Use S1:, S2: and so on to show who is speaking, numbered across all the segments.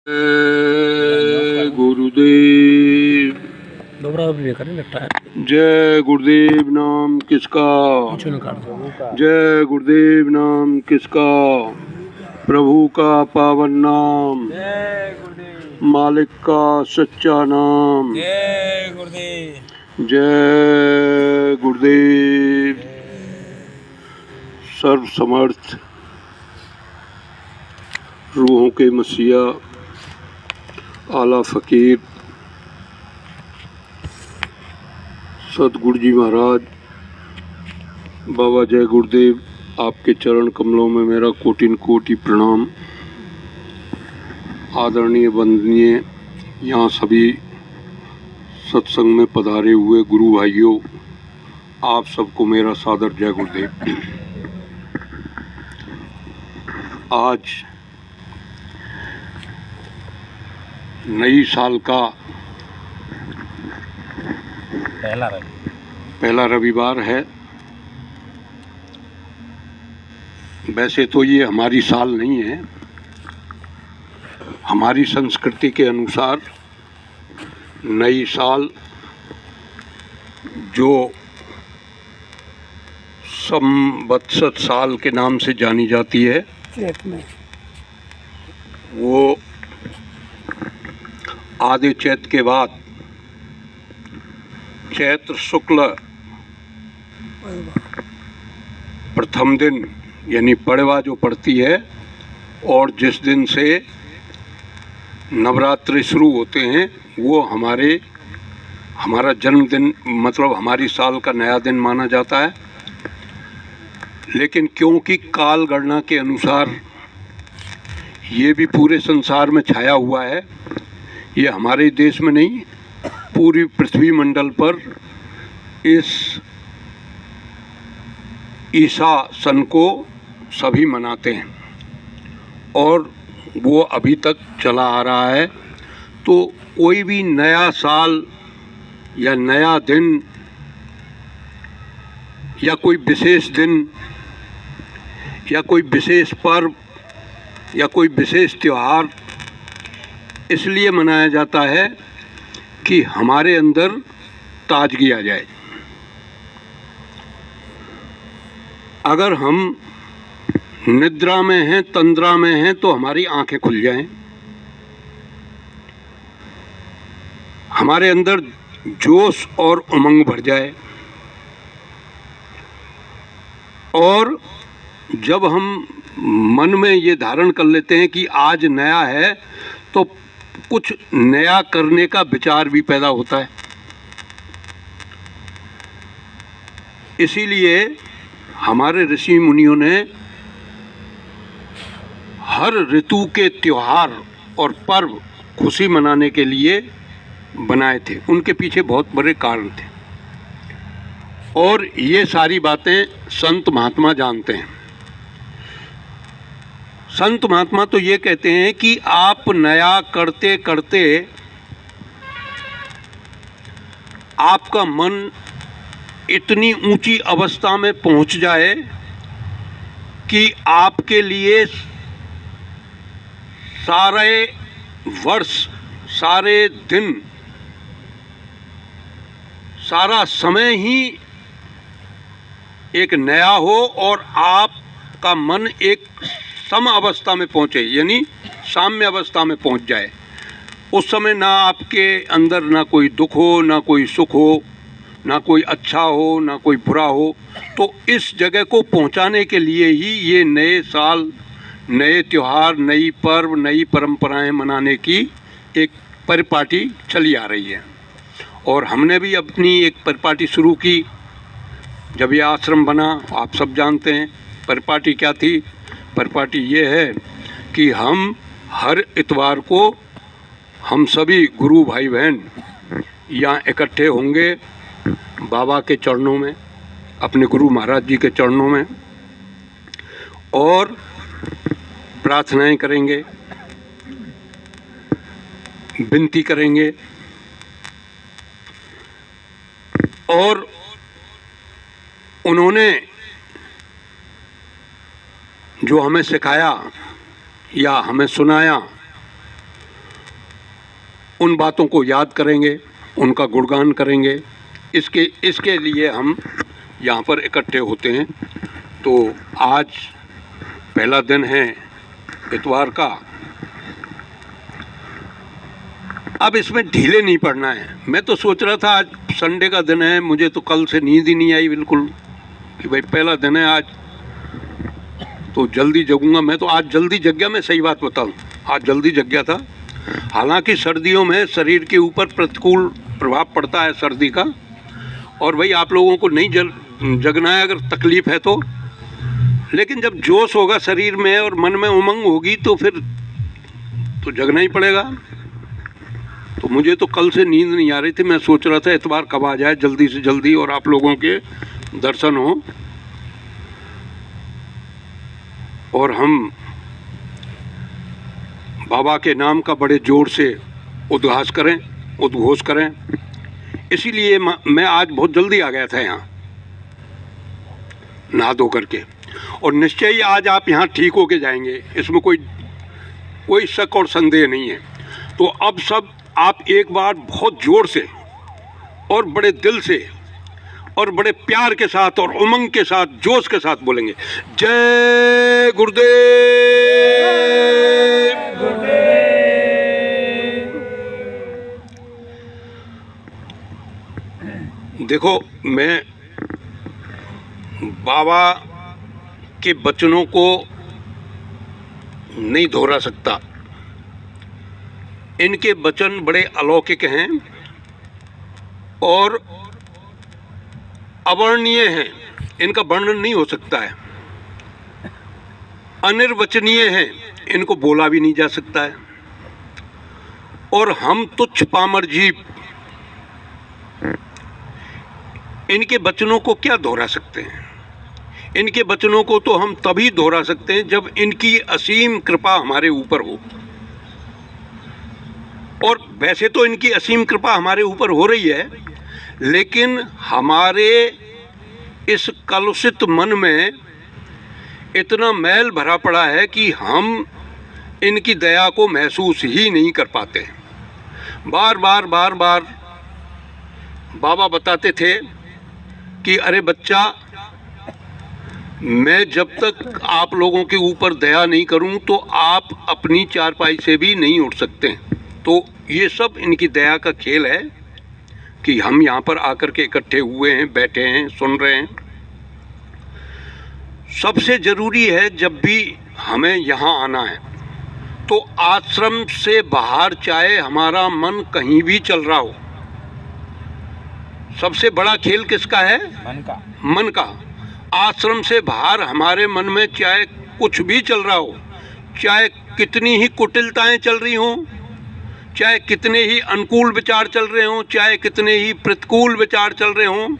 S1: जय गुरुदेव। जय गुरुदेव नाम किसका, जय गुरुदेव नाम किसका, प्रभु का पावन नाम, मालिक का सच्चा नाम।
S2: जय गुरुदेव।
S1: जय गुरुदेव। सर्व समर्थ रूहों के मसीहा आला फ़कीर सतगुरु जी महाराज, बाबा जय गुरुदेव, आपके चरण कमलों में मेरा कोटि कोटि प्रणाम। आदरणीय वंदनीय यहाँ सभी सत्संग में पधारे हुए गुरु भाइयों, आप सबको मेरा सादर जय गुरुदेव। आज नई साल का पहला रविवार है। वैसे तो ये हमारी साल नहीं है, हमारी संस्कृति के अनुसार नई साल जो संवत्सर साल के नाम से जानी जाती है, वो आधे चैत के बाद चैत्र शुक्ल प्रथम दिन यानी पड़वा जो पड़ती है, और जिस दिन से नवरात्रि शुरू होते हैं वो हमारा जन्मदिन, मतलब हमारी साल का नया दिन माना जाता है। लेकिन क्योंकि काल गणना के अनुसार ये भी पूरे संसार में छाया हुआ है, ये हमारे देश में नहीं, पूरी पृथ्वी मंडल पर इस ईसा सन को सभी मनाते हैं और वो अभी तक चला आ रहा है। तो कोई भी नया साल या नया दिन या कोई विशेष दिन या कोई विशेष पर्व या कोई विशेष त्यौहार इसलिए मनाया जाता है कि हमारे अंदर ताजगी आ जाए। अगर हम निद्रा में हैं, तंद्रा में हैं, तो हमारी आंखें खुल जाएं, हमारे अंदर जोश और उमंग भर जाए, और जब हम मन में ये धारण कर लेते हैं कि आज नया है, तो कुछ नया करने का विचार भी पैदा होता है। इसीलिए हमारे ऋषि मुनियों ने हर ऋतु के त्योहार और पर्व खुशी मनाने के लिए बनाए थे। उनके पीछे बहुत बड़े कारण थे और ये सारी बातें संत महात्मा जानते हैं। संत महात्मा तो ये कहते हैं कि आप नया करते करते आपका मन इतनी ऊंची अवस्था में पहुंच जाए कि आपके लिए सारे वर्ष, सारे दिन, सारा समय ही एक नया हो और आपका मन एक सम अवस्था में पहुँचे, यानी साम्य अवस्था में पहुँच जाए। उस समय ना आपके अंदर ना कोई दुख हो, ना कोई सुख हो, ना कोई अच्छा हो, ना कोई बुरा हो। तो इस जगह को पहुँचाने के लिए ही ये नए साल, नए त्यौहार, नई पर्व, नई परंपराएं मनाने की एक परिपाटी चली आ रही है। और हमने भी अपनी एक परिपाटी शुरू की जब ये आश्रम बना। आप सब जानते हैं परिपाटी क्या थी। परिपाटी ये है कि हम हर इतवार को हम सभी गुरु भाई बहन यहाँ इकट्ठे होंगे बाबा के चरणों में, अपने गुरु महाराज जी के चरणों में, और प्रार्थनाएं करेंगे, विनती करेंगे और उन्होंने जो हमें सिखाया या हमें सुनाया उन बातों को याद करेंगे, उनका गुणगान करेंगे। इसके लिए हम यहाँ पर इकट्ठे होते हैं। तो आज पहला दिन है इतवार का। अब इसमें ढीले नहीं पड़ना है। मैं तो सोच रहा था आज संडे का दिन है, मुझे तो कल से नींद ही नहीं आई बिल्कुल कि भाई पहला दिन है आज, तो जल्दी जगूंगा। मैं तो आज जल्दी जग गया, मैं सही बात बताऊं, आज जल्दी जग गया था। हालांकि सर्दियों में शरीर के ऊपर प्रतिकूल प्रभाव पड़ता है सर्दी का, और भाई आप लोगों को नहीं जगना है अगर तकलीफ़ है तो, लेकिन जब जोश होगा शरीर में और मन में उमंग होगी तो फिर तो जगना ही पड़ेगा। तो मुझे तो कल से नींद नहीं आ रही थी। मैं सोच रहा था इतवार कब आ जाए जल्दी से जल्दी और आप लोगों के दर्शन हो और हम बाबा के नाम का बड़े जोर से उद्घोष करें। इसीलिए मैं आज बहुत जल्दी आ गया था यहाँ नहा धो करके, और निश्चय ही आज आप यहाँ ठीक होके जाएंगे, इसमें कोई शक और संदेह नहीं है। तो अब सब आप एक बार बहुत जोर से और बड़े दिल से और बड़े प्यार के साथ और उमंग के साथ, जोश के साथ बोलेंगे, जय गुरुदेव। देखो, मैं बाबा के वचनों को नहीं दोहरा सकता। इनके वचन बड़े अलौकिक हैं और अवर्णनीय हैं, इनका वर्णन नहीं हो सकता है। अनिर्वचनीय हैं, इनको बोला भी नहीं जा सकता है। और हम तुच्छ पामर जीव इनके वचनों को क्या दोहरा सकते हैं? इनके वचनों को तो हम तभी दोहरा सकते हैं जब इनकी असीम कृपा हमारे ऊपर हो। और वैसे तो इनकी असीम कृपा हमारे ऊपर हो रही है, लेकिन हमारे इस कलुषित मन में इतना मैल भरा पड़ा है कि हम इनकी दया को महसूस ही नहीं कर पाते। बार बार बाबा बताते थे कि अरे बच्चा, मैं जब तक आप लोगों के ऊपर दया नहीं करूं तो आप अपनी चारपाई से भी नहीं उठ सकते। तो ये सब इनकी दया का खेल है कि हम यहाँ पर आकर के इकट्ठे हुए हैं, बैठे हैं, सुन रहे हैं। सबसे ज़रूरी है जब भी हमें यहाँ आना है तो आश्रम से बाहर चाहे हमारा मन कहीं भी चल रहा हो, सबसे बड़ा खेल किसका है? मन का। आश्रम से बाहर हमारे मन में चाहे कुछ भी चल रहा हो, चाहे कितनी ही कुटिलताएं चल रही हों, चाहे कितने ही अनुकूल विचार चल रहे हों, चाहे कितने ही प्रतिकूल विचार चल रहे हों,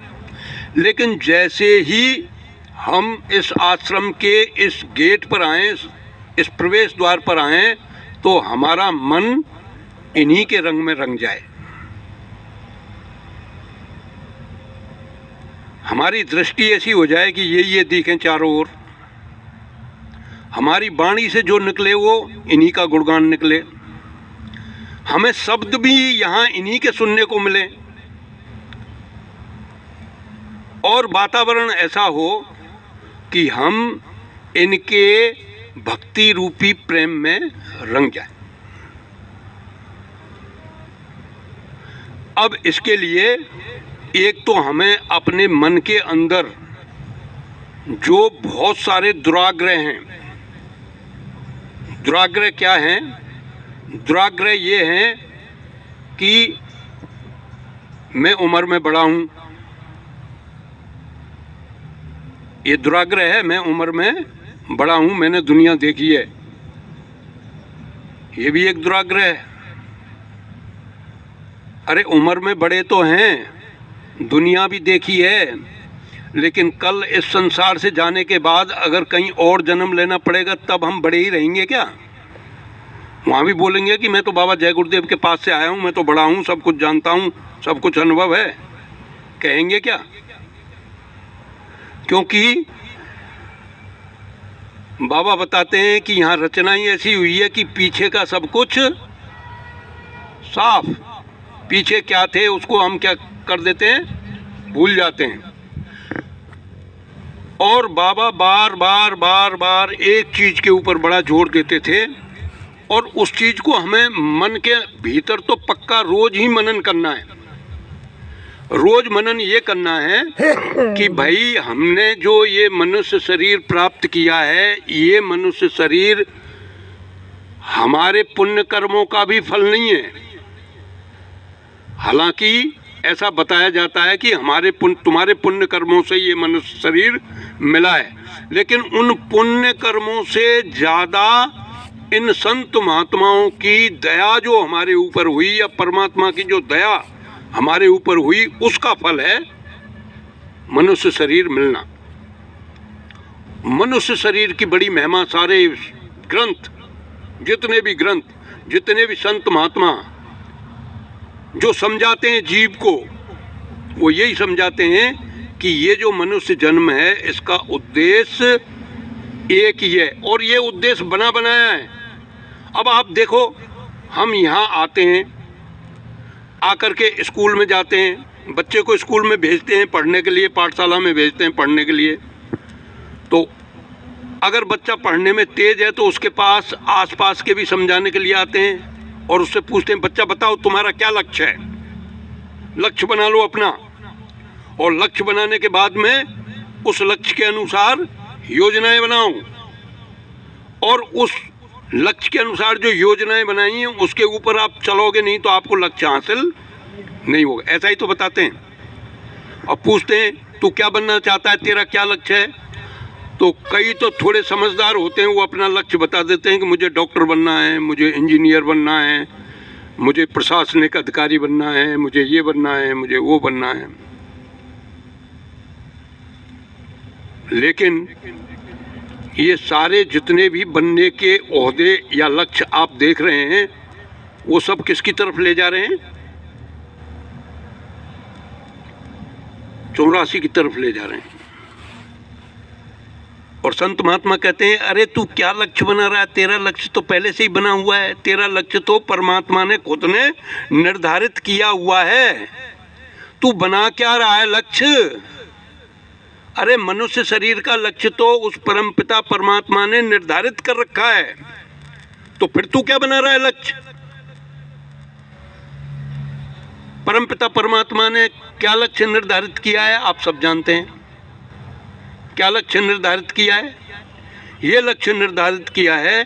S1: लेकिन जैसे ही हम इस आश्रम के इस गेट पर आएँ, इस प्रवेश द्वार पर आएँ, तो हमारा मन इन्हीं के रंग में रंग जाए। हमारी दृष्टि ऐसी हो जाए कि ये दिखें चारों ओर। हमारी वाणी से जो निकले वो इन्हीं का गुणगान निकले। हमें शब्द भी यहाँ इन्हीं के सुनने को मिले और वातावरण ऐसा हो कि हम इनके भक्ति रूपी प्रेम में रंग जाए। अब इसके लिए एक तो हमें अपने मन के अंदर जो बहुत सारे दुराग्रह हैं, दुराग्रह क्या हैं? दुराग्रह ये हैं कि मैं उम्र में बड़ा हूँ, ये दुराग्रह है। मैं उम्र में बड़ा हूँ, मैंने दुनिया देखी है, ये भी एक दुराग्रह है। अरे उम्र में बड़े तो हैं, दुनिया भी देखी है, लेकिन कल इस संसार से जाने के बाद अगर कहीं और जन्म लेना पड़ेगा तब हम बड़े ही रहेंगे क्या? वहाँ भी बोलेंगे कि मैं तो बाबा जय गुरुदेव के पास से आया हूँ, मैं तो बड़ा हूँ, सब कुछ जानता हूँ, सब कुछ अनुभव है, कहेंगे क्या? क्योंकि बाबा बताते हैं कि यहाँ रचना ही ऐसी हुई है कि पीछे का सब कुछ साफ। पीछे क्या थे उसको हम क्या कर देते हैं, भूल जाते हैं। और बाबा बार बार बार बार एक चीज़ के ऊपर बड़ा जोर देते थे, और उस चीज़ को हमें मन के भीतर तो पक्का रोज ही मनन करना है। रोज मनन ये करना है कि भाई हमने जो ये मनुष्य शरीर प्राप्त किया है, ये मनुष्य शरीर हमारे पुण्य कर्मों का भी फल नहीं है। हालांकि ऐसा बताया जाता है कि तुम्हारे पुण्य कर्मों से ये मनुष्य शरीर मिला है, लेकिन उन पुण्य कर्मों से ज़्यादा इन संत महात्माओं की दया जो हमारे ऊपर हुई, या परमात्मा की जो दया हमारे ऊपर हुई, उसका फल है मनुष्य शरीर मिलना। मनुष्य शरीर की बड़ी महिमा सारे ग्रंथ, जितने भी ग्रंथ, जितने भी संत महात्मा जो समझाते हैं जीव को, वो यही समझाते हैं कि ये जो मनुष्य जन्म है इसका उद्देश्य एक ही है, और ये उद्देश्य बना बनाया है। अब आप देखो, हम यहाँ आते हैं, आकर के स्कूल में जाते हैं, बच्चे को स्कूल में भेजते हैं पढ़ने के लिए, पाठशाला में भेजते हैं पढ़ने के लिए। तो अगर बच्चा पढ़ने में तेज है तो उसके पास आसपास के भी समझाने के लिए आते हैं और उससे पूछते हैं, बच्चा बताओ तुम्हारा क्या लक्ष्य है, लक्ष्य बना लो अपना। और लक्ष्य बनाने के बाद में उस लक्ष्य के अनुसार योजनाएं बनाओ, और उस लक्ष्य के अनुसार जो योजनाएं बनाई हैं उसके ऊपर आप चलोगे, नहीं तो आपको लक्ष्य हासिल नहीं होगा। ऐसा ही तो बताते हैं। और पूछते हैं तू क्या बनना चाहता है, तेरा क्या लक्ष्य है? तो कई तो थोड़े समझदार होते हैं, वो अपना लक्ष्य बता देते हैं कि मुझे डॉक्टर बनना है, मुझे इंजीनियर बनना है, मुझे प्रशासनिक अधिकारी बनना है, मुझे ये बनना है, मुझे वो बनना है। लेकिन ये सारे जितने भी बनने के ओहदे या लक्ष्य आप देख रहे हैं, वो सब किसकी तरफ ले जा रहे हैं? 84 की तरफ ले जा रहे हैं। और संत महात्मा कहते हैं, अरे तू क्या लक्ष्य बना रहा है, तेरा लक्ष्य तो पहले से ही बना हुआ है, तेरा लक्ष्य तो परमात्मा ने खुद ने निर्धारित किया हुआ है। तू बना क्या रहा है लक्ष्य? अरे मनुष्य शरीर का लक्ष्य तो उस परमपिता परमात्मा ने निर्धारित कर रखा है, तो फिर तू क्या बना रहा है लक्ष्य? परमपिता परमात्मा ने क्या लक्ष्य निर्धारित किया है आप सब जानते हैं। क्या लक्ष्य निर्धारित किया है? ये लक्ष्य निर्धारित किया है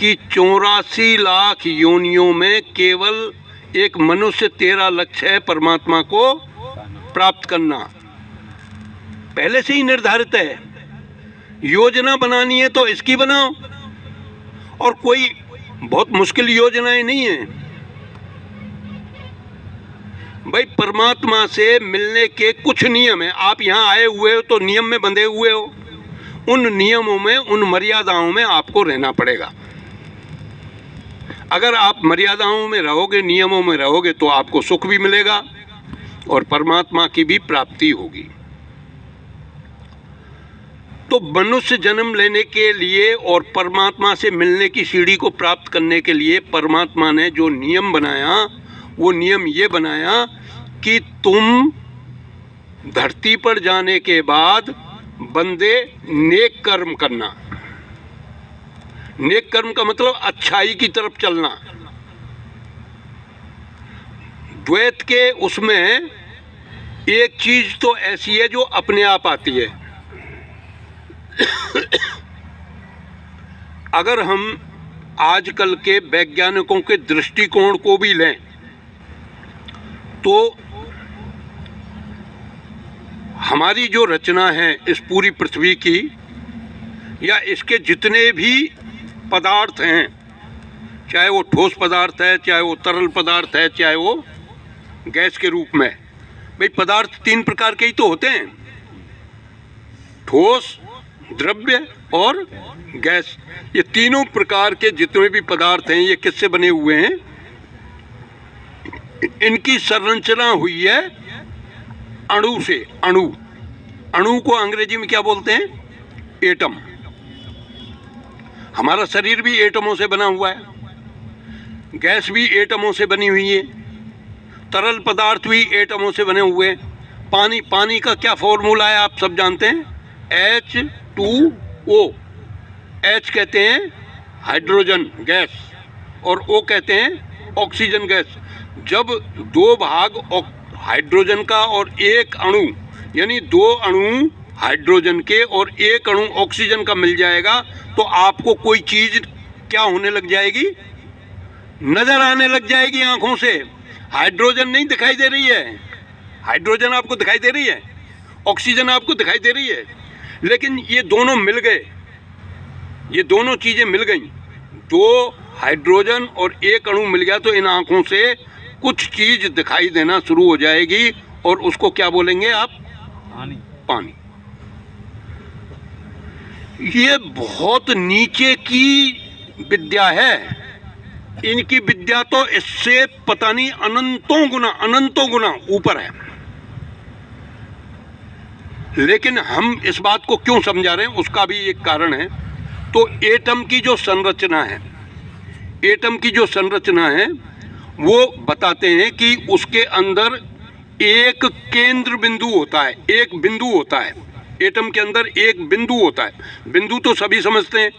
S1: कि 84 लाख योनियों में केवल एक मनुष्य तेरा लक्ष्य है परमात्मा को प्राप्त करना। पहले से ही निर्धारित है। योजना बनानी है तो इसकी बनाओ, और कोई बहुत मुश्किल योजनाएं नहीं है भाई। परमात्मा से मिलने के कुछ नियम है। आप यहाँ आए हुए हो तो नियम में बंधे हुए हो, उन नियमों में, उन मर्यादाओं में आपको रहना पड़ेगा। अगर आप मर्यादाओं में रहोगे, नियमों में रहोगे, तो आपको सुख भी मिलेगा और परमात्मा की भी प्राप्ति होगी। तो मनुष्य जन्म लेने के लिए और परमात्मा से मिलने की सीढ़ी को प्राप्त करने के लिए परमात्मा ने जो नियम बनाया, वो नियम ये बनाया कि तुम धरती पर जाने के बाद बंदे नेक कर्म करना। नेक कर्म का मतलब अच्छाई की तरफ चलना। द्वैत के उसमें एक चीज तो ऐसी है जो अपने आप आती है। अगर हम आजकल के वैज्ञानिकों के दृष्टिकोण को भी लें तो हमारी जो रचना है इस पूरी पृथ्वी की, या इसके जितने भी पदार्थ हैं, चाहे वो ठोस पदार्थ है, चाहे वो तरल पदार्थ है, चाहे वो गैस के रूप में, भाई पदार्थ 3 प्रकार के ही तो होते हैं, ठोस, द्रव्य और गैस। ये तीनों प्रकार के जितने भी पदार्थ हैं, ये किससे बने हुए हैं? इनकी संरचना हुई है अणु से। अणु को अंग्रेजी में क्या बोलते हैं? एटम। हमारा शरीर भी एटमों से बना हुआ है। गैस भी एटमों से बनी हुई है, तरल पदार्थ भी एटमों से बने हुए हैं। पानी का क्या फॉर्मूला है आप सब जानते हैं, H2O। H कहते हैं हाइड्रोजन गैस और O कहते हैं ऑक्सीजन गैस। जब दो भाग हाइड्रोजन का और एक अणु, यानी दो अणु हाइड्रोजन के और एक अणु ऑक्सीजन का मिल जाएगा तो आपको कोई चीज़ क्या होने लग जाएगी, नज़र आने लग जाएगी आंखों से। हाइड्रोजन नहीं दिखाई दे रही है, हाइड्रोजन आपको दिखाई दे रही है, ऑक्सीजन आपको दिखाई दे रही है, लेकिन ये दोनों मिल गए, ये दोनों चीज़ें मिल गई, दो हाइड्रोजन और एक अणु मिल गया तो इन आँखों से कुछ चीज़ दिखाई देना शुरू हो जाएगी और उसको क्या बोलेंगे आप, पानी। ये बहुत नीचे की विद्या है, इनकी विद्या तो इससे पता नहीं अनंतों गुना ऊपर है। लेकिन हम इस बात को क्यों समझा रहे हैं उसका भी एक कारण है। तो एटम की जो संरचना है, एटम की जो संरचना है वो बताते हैं कि उसके अंदर एक केंद्र बिंदु होता है, एक बिंदु होता है, एटम के अंदर एक बिंदु होता है। बिंदु तो सभी समझते हैं,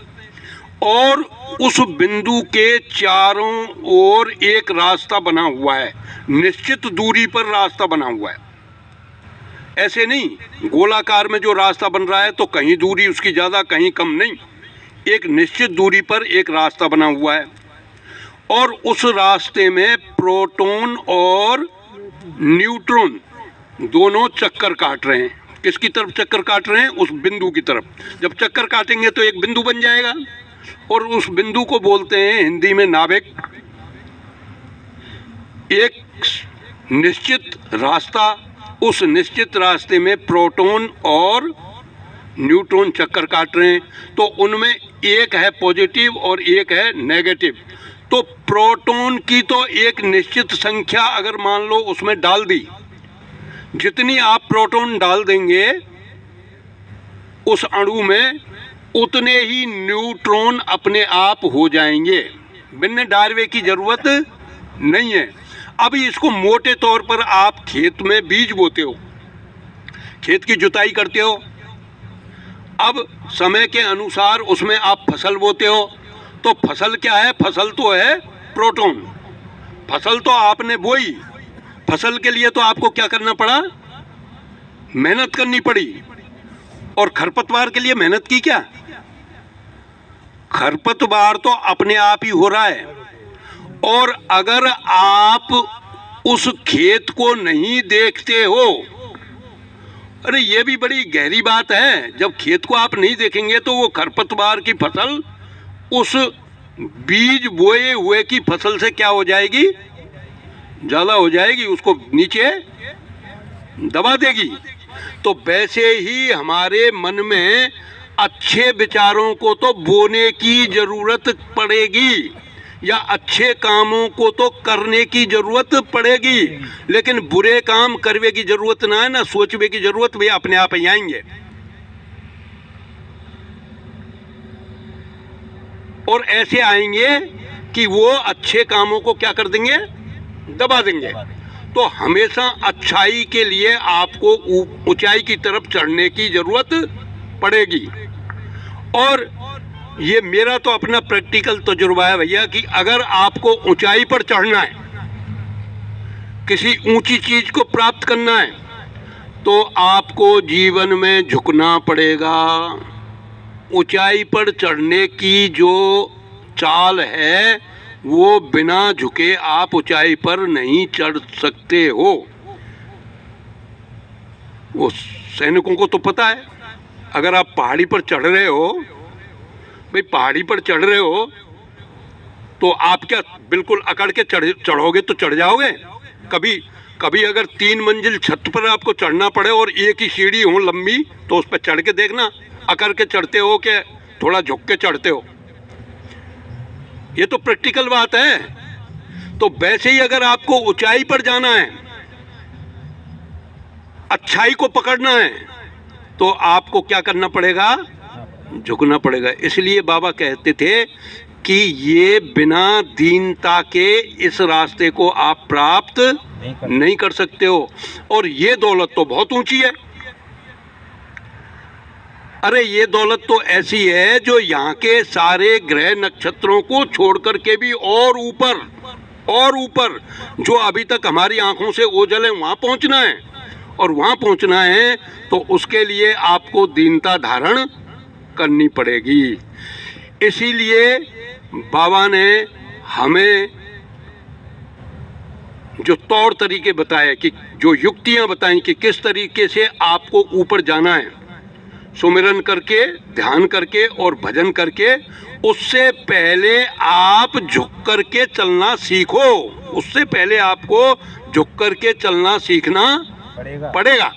S1: और उस बिंदु के चारों ओर एक रास्ता बना हुआ है, निश्चित दूरी पर रास्ता बना हुआ है। ऐसे नहीं गोलाकार में जो रास्ता बन रहा है तो कहीं दूरी उसकी ज़्यादा कहीं कम नहीं, एक निश्चित दूरी पर एक रास्ता बना हुआ है। और उस रास्ते में प्रोटॉन और न्यूट्रॉन दोनों चक्कर काट रहे हैं। किसकी तरफ चक्कर काट रहे हैं, उस बिंदु की तरफ। जब चक्कर काटेंगे तो एक बिंदु बन जाएगा और उस बिंदु को बोलते हैं हिंदी में नाभिक। एक निश्चित रास्ता, उस निश्चित रास्ते में प्रोटॉन और न्यूट्रॉन चक्कर काट रहे हैं, तो उनमें एक है पॉजिटिव और एक है नेगेटिव। तो प्रोटॉन की तो एक निश्चित संख्या अगर मान लो उसमें डाल दी, जितनी आप प्रोटॉन डाल देंगे उस अणु में उतने ही न्यूट्रॉन अपने आप हो जाएंगे, बिना डालने की जरूरत नहीं है। अब इसको मोटे तौर पर आप खेत में बीज बोते हो, खेत की जुताई करते हो, अब समय के अनुसार उसमें आप फसल बोते हो, तो फसल क्या है, फसल तो है प्रोटॉन। फसल तो आपने बोई, फसल के लिए तो आपको क्या करना पड़ा, मेहनत करनी पड़ी। और खरपतवार के लिए मेहनत की क्या, खरपतवार तो अपने आप ही हो रहा है। और अगर आप उस खेत को नहीं देखते हो, अरे ये भी बड़ी गहरी बात है, जब खेत को आप नहीं देखेंगे तो वो खरपतवार की फसल उस बीज बोए हुए की फसल से क्या हो जाएगी, ज़्यादा हो जाएगी, उसको नीचे दबा देगी। तो वैसे ही हमारे मन में अच्छे विचारों को तो बोने की ज़रूरत पड़ेगी, या अच्छे कामों को तो करने की ज़रूरत पड़ेगी, लेकिन बुरे काम करने की ज़रूरत ना है, ना सोचने की ज़रूरत, वे अपने आप ही आएंगे। और ऐसे आएंगे कि वो अच्छे कामों को क्या कर देंगे, दबा देंगे। तो हमेशा अच्छाई के लिए आपको ऊंचाई की तरफ चढ़ने की ज़रूरत पड़ेगी। और ये मेरा तो अपना प्रैक्टिकल तजुर्बा है भैया कि अगर आपको ऊंचाई पर चढ़ना है, किसी ऊंची चीज़ को प्राप्त करना है, तो आपको जीवन में झुकना पड़ेगा। ऊंचाई पर चढ़ने की जो चाल है वो बिना झुके आप ऊंचाई पर नहीं चढ़ सकते हो। वो सैनिकों को तो पता है, अगर आप पहाड़ी पर चढ़ रहे हो, भाई पहाड़ी पर चढ़ रहे हो तो आप क्या बिल्कुल अकड़ के चढ़ोगे तो चढ़ जाओगे। कभी अगर 3 मंजिल छत पर आपको चढ़ना पड़े और एक ही सीढ़ी हो लंबी, तो उस पर चढ़ के देखना, अकड़ के चढ़ते हो कि थोड़ा झुक के चढ़ते हो। ये तो प्रैक्टिकल बात है। तो वैसे ही अगर आपको ऊंचाई पर जाना है, अच्छाई को पकड़ना है, तो आपको क्या करना पड़ेगा, झुकना पड़ेगा। इसलिए बाबा कहते थे कि ये बिना दीनता के इस रास्ते को आप प्राप्त नहीं कर सकते हो। और ये दौलत तो बहुत ऊंची है। अरे ये दौलत तो ऐसी है जो यहाँ के सारे ग्रह नक्षत्रों को छोड़ करके भी और ऊपर जो अभी तक हमारी आंखों से ओझल है वहाँ पहुँचना है। और वहाँ पहुँचना है तो उसके लिए आपको दीनता धारण करनी पड़ेगी। इसीलिए बाबा ने हमें जो तौर तरीके बताए, कि जो युक्तियाँ बताई कि किस तरीके से आपको ऊपर जाना है, सुमिरन करके, ध्यान करके और भजन करके, उससे पहले आप झुक करके चलना सीखो। उससे पहले आपको झुक करके चलना सीखना पड़ेगा।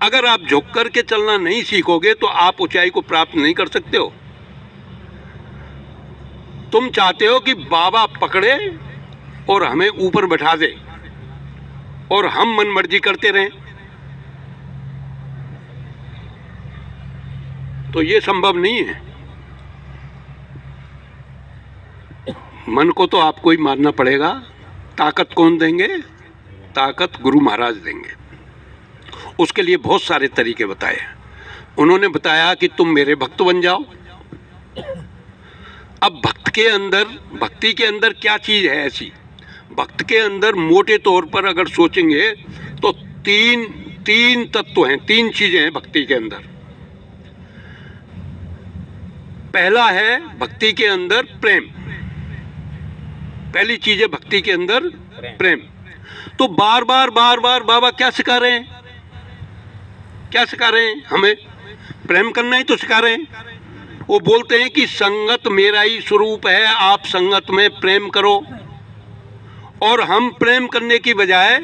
S1: अगर आप झुक करके चलना नहीं सीखोगे तो आप ऊंचाई को प्राप्त नहीं कर सकते हो। तुम चाहते हो कि बाबा पकड़े और हमें ऊपर बैठा दे और हम मन मर्जी करते रहें, तो ये संभव नहीं है। मन को तो आपको ही मारना पड़ेगा। ताकत कौन देंगे? ताकत गुरु महाराज देंगे। उसके लिए बहुत सारे तरीके बताए। उन्होंने बताया कि तुम मेरे भक्त बन जाओ। अब भक्ति के अंदर क्या चीज़ है ऐसी? भक्त के अंदर मोटे तौर पर अगर सोचेंगे तो तीन तत्व हैं, तीन चीज़ें हैं भक्ति के अंदर। पहला है भक्ति के अंदर प्रेम। पहली चीज है भक्ति के अंदर प्रेम। तो बार बार बाबा क्या सिखा रहे हैं? क्या सिखा रहे हैं? हमें प्रेम करना ही तो सिखा रहे हैं। वो बोलते हैं कि संगत मेरा ही स्वरूप है, आप संगत में प्रेम करो। और हम प्रेम करने की बजाय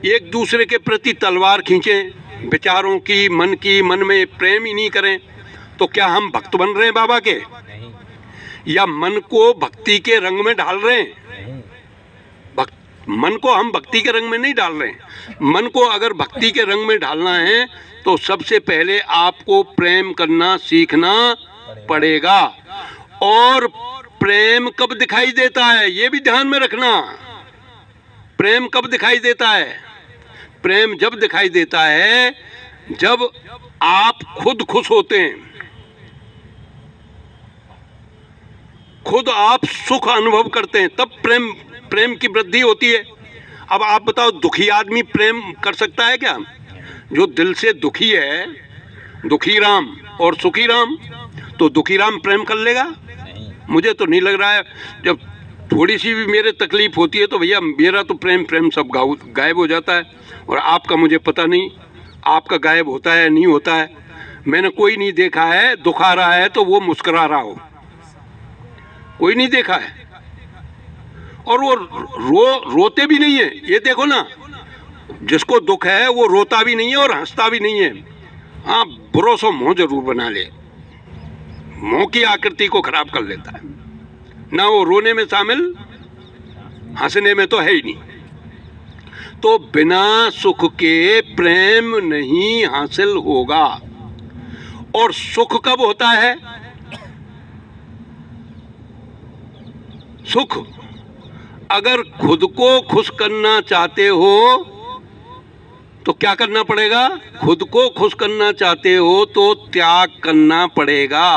S1: एक दूसरे के प्रति तलवार खींचें, विचारों की, मन में प्रेम ही नहीं करें, तो क्या हम भक्त बन रहे हैं बाबा के?
S2: नहीं।
S1: या मन को भक्ति के रंग में डाल रहे हैं?
S2: नहीं।
S1: मन को हम भक्ति के रंग में नहीं डाल रहे हैं। मन को अगर भक्ति के रंग में डालना है तो सबसे पहले आपको प्रेम करना सीखना पड़ेगा। और प्रेम कब दिखाई देता है ये भी ध्यान में रखना। प्रेम कब दिखाई देता है? प्रेम जब दिखाई देता है जब आप खुद खुश होते हैं, खुद आप सुख अनुभव करते हैं, तब प्रेम की वृद्धि होती है। अब आप बताओ, दुखी आदमी प्रेम कर सकता है क्या? जो दिल से दुखी है, दुखी राम और सुखी राम, तो दुखी राम प्रेम कर लेगा?
S2: नहीं।
S1: मुझे तो नहीं लग रहा है। जब थोड़ी सी भी मेरे तकलीफ होती है तो भैया मेरा तो प्रेम सब गायब हो जाता है। और आपका मुझे पता नहीं, आपका गायब होता है नहीं होता है। मैंने कोई नहीं देखा है दुख आ रहा है तो वो मुस्कुरा रहा हो, कोई नहीं देखा है। और वो रोते भी नहीं है। ये देखो ना, जिसको दुख है वो रोता भी नहीं है और हंसता भी नहीं है। हाँ, बुरो सो मुंह जरूर बना ले, मुंह की आकृति को खराब कर लेता है ना। वो रोने में शामिल, हंसने में तो है ही नहीं। तो बिना सुख के प्रेम नहीं हासिल होगा। और सुख कब होता है? सुख अगर खुद को खुश करना चाहते हो तो क्या करना पड़ेगा? खुद को खुश करना चाहते हो तो त्याग करना पड़ेगा।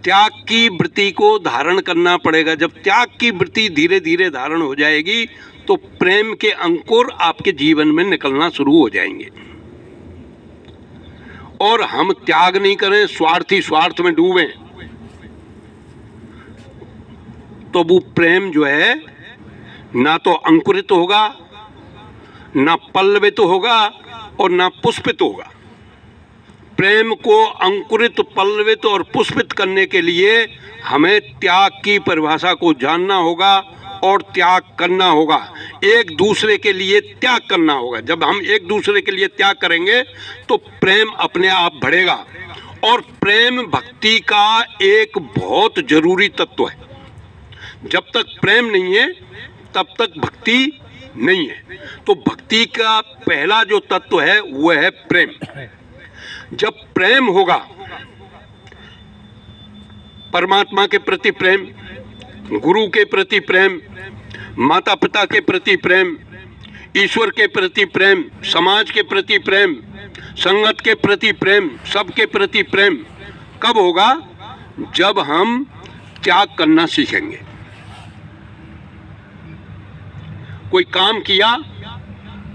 S1: त्याग की वृत्ति को धारण करना पड़ेगा। जब त्याग की वृत्ति धीरे धीरे धारण हो जाएगी तो प्रेम के अंकुर आपके जीवन में निकलना शुरू हो जाएंगे। और हम त्याग नहीं करें, स्वार्थी स्वार्थ में डूबे, तो वो प्रेम जो है ना तो अंकुरित होगा, ना पल्लवित होगा और ना पुष्पित होगा। प्रेम को अंकुरित, पल्लवित और पुष्पित करने के लिए हमें त्याग की परिभाषा को जानना होगा और त्याग करना होगा। एक दूसरे के लिए त्याग करना होगा। जब हम एक दूसरे के लिए त्याग करेंगे तो प्रेम अपने आप बढ़ेगा। और प्रेम भक्ति का एक बहुत जरूरी तत्व है। जब तक प्रेम नहीं है तब तक भक्ति नहीं है। तो भक्ति का पहला जो तत्व है वो है प्रेम। जब प्रेम होगा, परमात्मा के प्रति प्रेम, गुरु के प्रति प्रेम, माता पिता के प्रति प्रेम, ईश्वर के प्रति प्रेम, समाज के प्रति प्रेम, संगत के प्रति प्रेम, सबके प्रति प्रेम कब होगा? जब हम त्याग करना सीखेंगे। कोई काम किया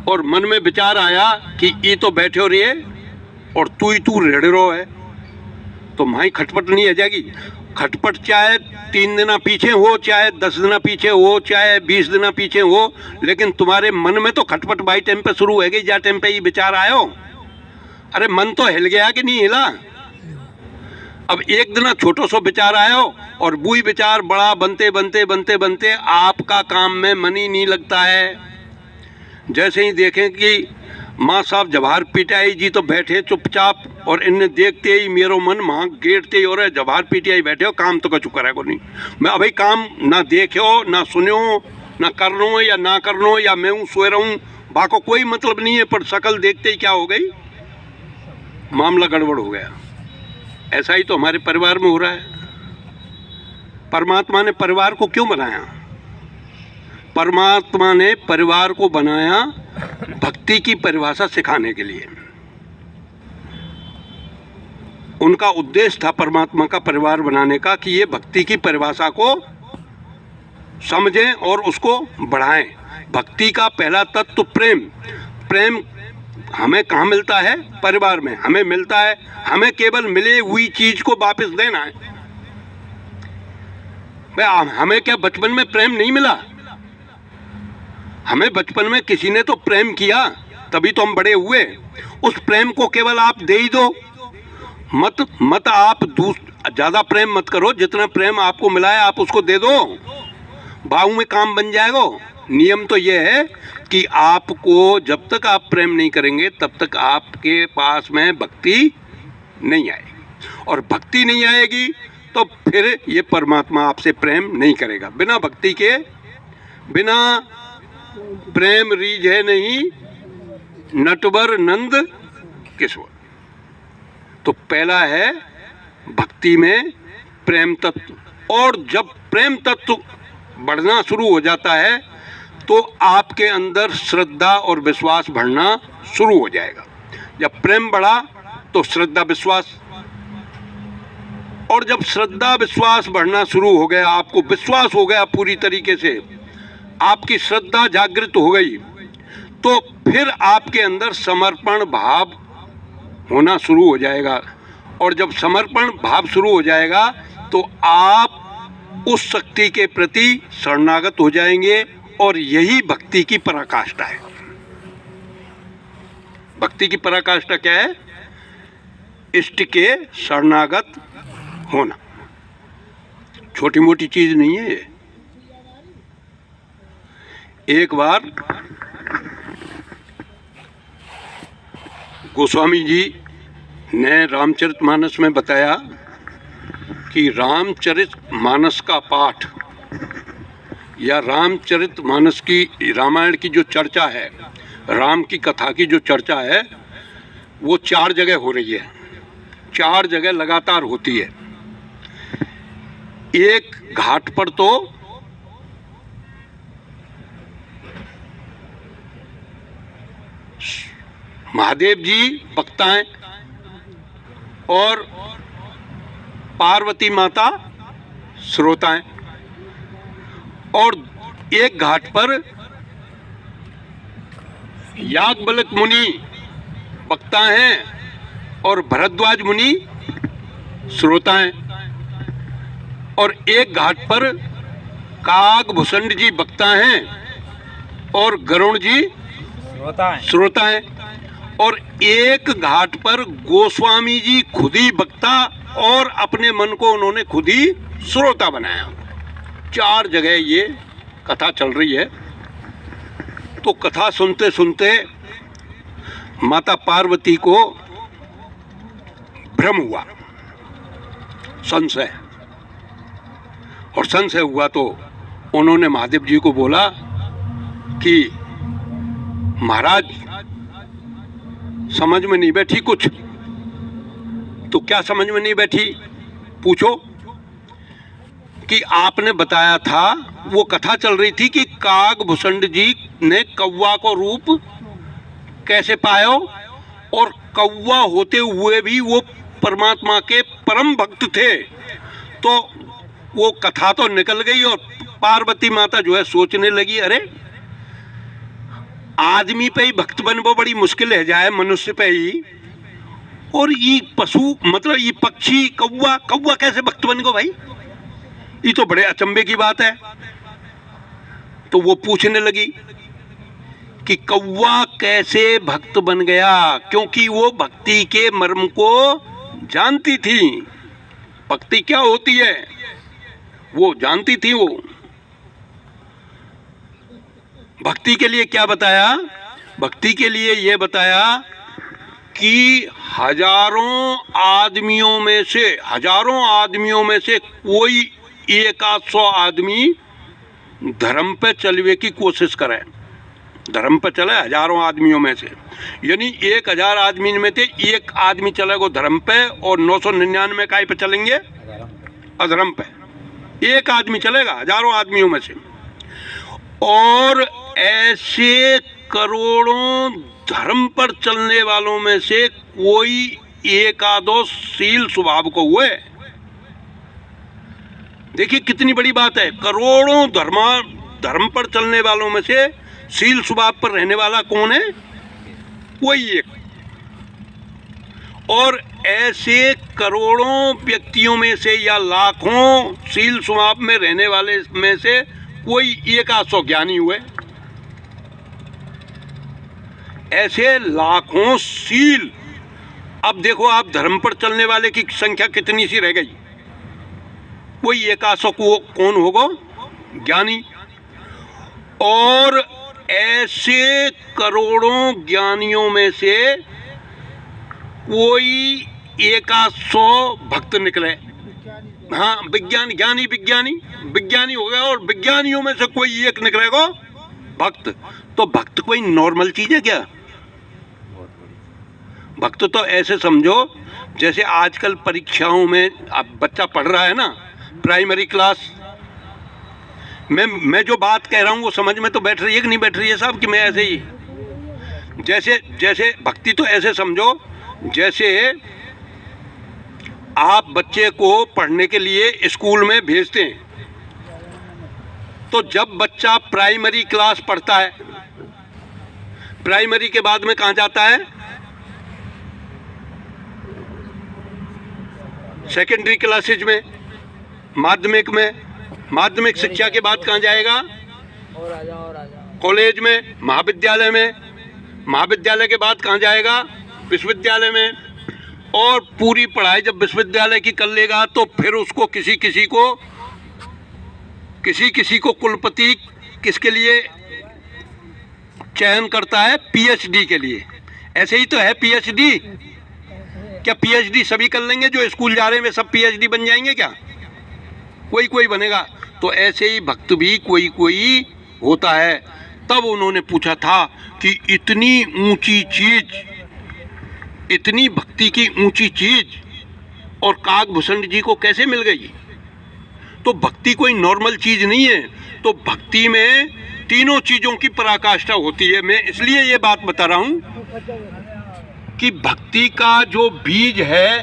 S1: और मन में विचार आया कि ये तो बैठे हो रही है और तू रेड़ रो है, तो माई खटपट नहीं आ जाएगी। खटपट चाहे 3 दिन पीछे हो, चाहे 10 दिन पीछे हो, चाहे 20 दिन पीछे हो, लेकिन तुम्हारे मन में तो खटपट बाई टाइम पे शुरू है गई, जा टाइम पे ये विचार आयो। अरे मन तो हिल गया कि नहीं हिला? अब एक दिन छोटो सो विचार आयो और वही विचार बड़ा बनते बनते बनते बनते आपका काम में मन ही नहीं लगता है। जैसे ही देखें कि माँ साहब जवाहर पिटाई जी तो बैठे चुपचाप और इन्हें देखते ही मेरो मन वहाँ गेटते ही और जवाहर पिटाई बैठे हो, काम तो कछु करे को नहीं। मैं अभी काम ना देखो ना सुनो ना कर लो या ना कर लो, या मैं हूँ सोए रहूँ, बाको कोई मतलब नहीं है। पर शकल देखते ही क्या हो गई, मामला गड़बड़ हो गया। ऐसा ही तो हमारे परिवार में हो रहा है। परमात्मा ने परिवार को क्यों बनाया? परमात्मा ने परिवार को बनाया भक्ति की परिभाषा सिखाने के लिए। उनका उद्देश्य था परमात्मा का परिवार बनाने का कि ये भक्ति की परिभाषा को समझें और उसको बढ़ाएं। भक्ति का पहला तत्व प्रेम। प्रेम हमें कहाँ मिलता है? परिवार में हमें मिलता है। हमें केवल मिले हुई चीज को वापस देना है। हमें क्या बचपन में प्रेम नहीं मिला? हमें बचपन में किसी ने तो प्रेम किया, तभी तो हम बड़े हुए। उस प्रेम को केवल आप दे ही दो, मत आप ज़्यादा प्रेम मत करो। जितना प्रेम आपको मिला है आप उसको दे दो, बाहू में काम बन जाएगा। नियम तो ये है कि आपको जब तक आप प्रेम नहीं करेंगे तब तक आपके पास में भक्ति नहीं आएगी, और भक्ति नहीं आएगी तो फिर ये परमात्मा आपसे प्रेम नहीं करेगा। बिना भक्ति के, बिना प्रेम रीझ है नहीं नटवर नंद किशोर। तो पहला है भक्ति में प्रेम तत्व, और जब प्रेम तत्व बढ़ना शुरू हो जाता है तो आपके अंदर श्रद्धा और विश्वास बढ़ना शुरू हो जाएगा। जब प्रेम बढ़ा तो श्रद्धा विश्वास, और जब श्रद्धा विश्वास बढ़ना शुरू हो गया, आपको विश्वास हो गया पूरी तरीके से, आपकी श्रद्धा जागृत हो गई, तो फिर आपके अंदर समर्पण भाव होना शुरू हो जाएगा। और जब समर्पण भाव शुरू हो जाएगा तो आप उस शक्ति के प्रति शरणागत हो जाएंगे, और यही भक्ति की पराकाष्ठा है। भक्ति की पराकाष्ठा क्या है? इष्ट के शरणागत होना। छोटी मोटी चीज नहीं है ये। एक बार गोस्वामी जी ने रामचरितमानस में बताया कि रामचरितमानस का पाठ या रामचरितमानस की, रामायण की जो चर्चा है, राम की कथा की जो चर्चा है, वो 4 जगह हो रही है। 4 जगह लगातार होती है। एक घाट पर तो महादेव जी वक्ता हैं और पार्वती माता श्रोता हैं, और एक घाट पर याज्ञवल्क्य मुनि वक्ता हैं और भरद्वाज मुनि श्रोता हैं, और एक घाट पर काकभूषण जी वक्ता हैं और गरुण जी श्रोता हैं, और एक घाट पर गोस्वामी जी खुद ही वक्ता और अपने मन को उन्होंने खुद ही श्रोता बनाया। 4 जगह ये कथा चल रही है। तो कथा सुनते सुनते माता पार्वती को भ्रम हुआ, संशय, और संशय हुआ तो उन्होंने महादेव जी को बोला कि महाराज समझ में नहीं बैठी कुछ। तो क्या समझ में नहीं बैठी? पूछो। कि आपने बताया था, वो कथा चल रही थी कि काकभूषण जी ने कौवा को रूप कैसे पाया, और कौवा होते हुए भी वो परमात्मा के परम भक्त थे। तो वो कथा तो निकल गई और पार्वती माता जो है सोचने लगी, अरे आदमी पे ही भक्त बनबो बड़ी मुश्किल है जाए, मनुष्य पे ही, और ये पशु मतलब ये पक्षी कौवा कौवा कैसे भक्त बन गो भाई, ये तो बड़े अचंभे की बात है। तो वो पूछने लगी कि कौवा कैसे भक्त बन गया, क्योंकि वो भक्ति के मर्म को जानती थी। भक्ति क्या होती है वो जानती थी। वो भक्ति के लिए क्या बताया, भक्ति के लिए ये बताया कि हजारों आदमियों में से कोई 100 आदमी धर्म पे चलने की कोशिश करे, धर्म पे चले हजारों आदमियों में से, यानी 1000 आदमी में से एक आदमी चलेगा धर्म पे और 999 काय पे चलेंगे, अधर्म पे। एक आदमी चलेगा हजारों आदमियों में से, और ऐसे करोड़ों धर्म पर चलने वालों में से कोई एक आधो शील स्वभाव को हुए। देखिए कितनी बड़ी बात है, करोड़ों धर्म पर चलने वालों में से शील स्वभाव पर रहने वाला कौन है, कोई एक। और ऐसे करोड़ों व्यक्तियों में से या लाखों शील स्वभाव में रहने वाले में से कोई 100 ज्ञानी हुए। ऐसे लाखों शील, अब देखो आप धर्म पर चलने वाले की संख्या कितनी सी रह गई, कोई 100 को कौन होगा, ज्ञानी। और ऐसे करोड़ों ज्ञानियों में से कोई 100 भक्त निकले, हाँ विज्ञानी हो गया, और विज्ञानियों में से कोई एक निकलेगा भक्त। तो भक्त कोई नॉर्मल चीज है क्या? भक्त तो ऐसे समझो जैसे आजकल परीक्षाओं में अब बच्चा पढ़ रहा है ना, प्राइमरी क्लास में, मैं जो बात कह रहा हूँ वो समझ में तो बैठ रही है कि नहीं बैठ रही है साहब, कि मैं ऐसे ही जैसे भक्ति तो ऐसे समझो जैसे आप बच्चे को पढ़ने के लिए स्कूल में भेजते हैं, तो जब बच्चा प्राइमरी क्लास पढ़ता है, प्राइमरी के बाद में कहाँ जाता है, सेकेंडरी क्लासेज में, माध्यमिक में, माध्यमिक शिक्षा के बाद कहाँ जाएगा, कॉलेज में, महाविद्यालय में, महाविद्यालय के बाद कहाँ जाएगा, विश्वविद्यालय में। और पूरी पढ़ाई जब विश्वविद्यालय की कर लेगा तो फिर उसको किसी किसी को कुलपति किसके लिए चयन करता है, पीएचडी के लिए। ऐसे ही तो है पीएचडी। क्या पीएचडी सभी कर लेंगे जो स्कूल जा रहे हैं, वे सब पीएचडी बन जाएंगे क्या? कोई बनेगा। तो ऐसे ही भक्त भी कोई होता है। तब उन्होंने पूछा था कि इतनी ऊंची चीज, इतनी भक्ति की ऊंची चीज और काकभूषण जी को कैसे मिल गई? तो भक्ति कोई नॉर्मल चीज नहीं है। तो भक्ति में तीनों चीजों की पराकाष्ठा होती है। मैं इसलिए ये बात बता रहा हूं कि भक्ति का जो बीज है,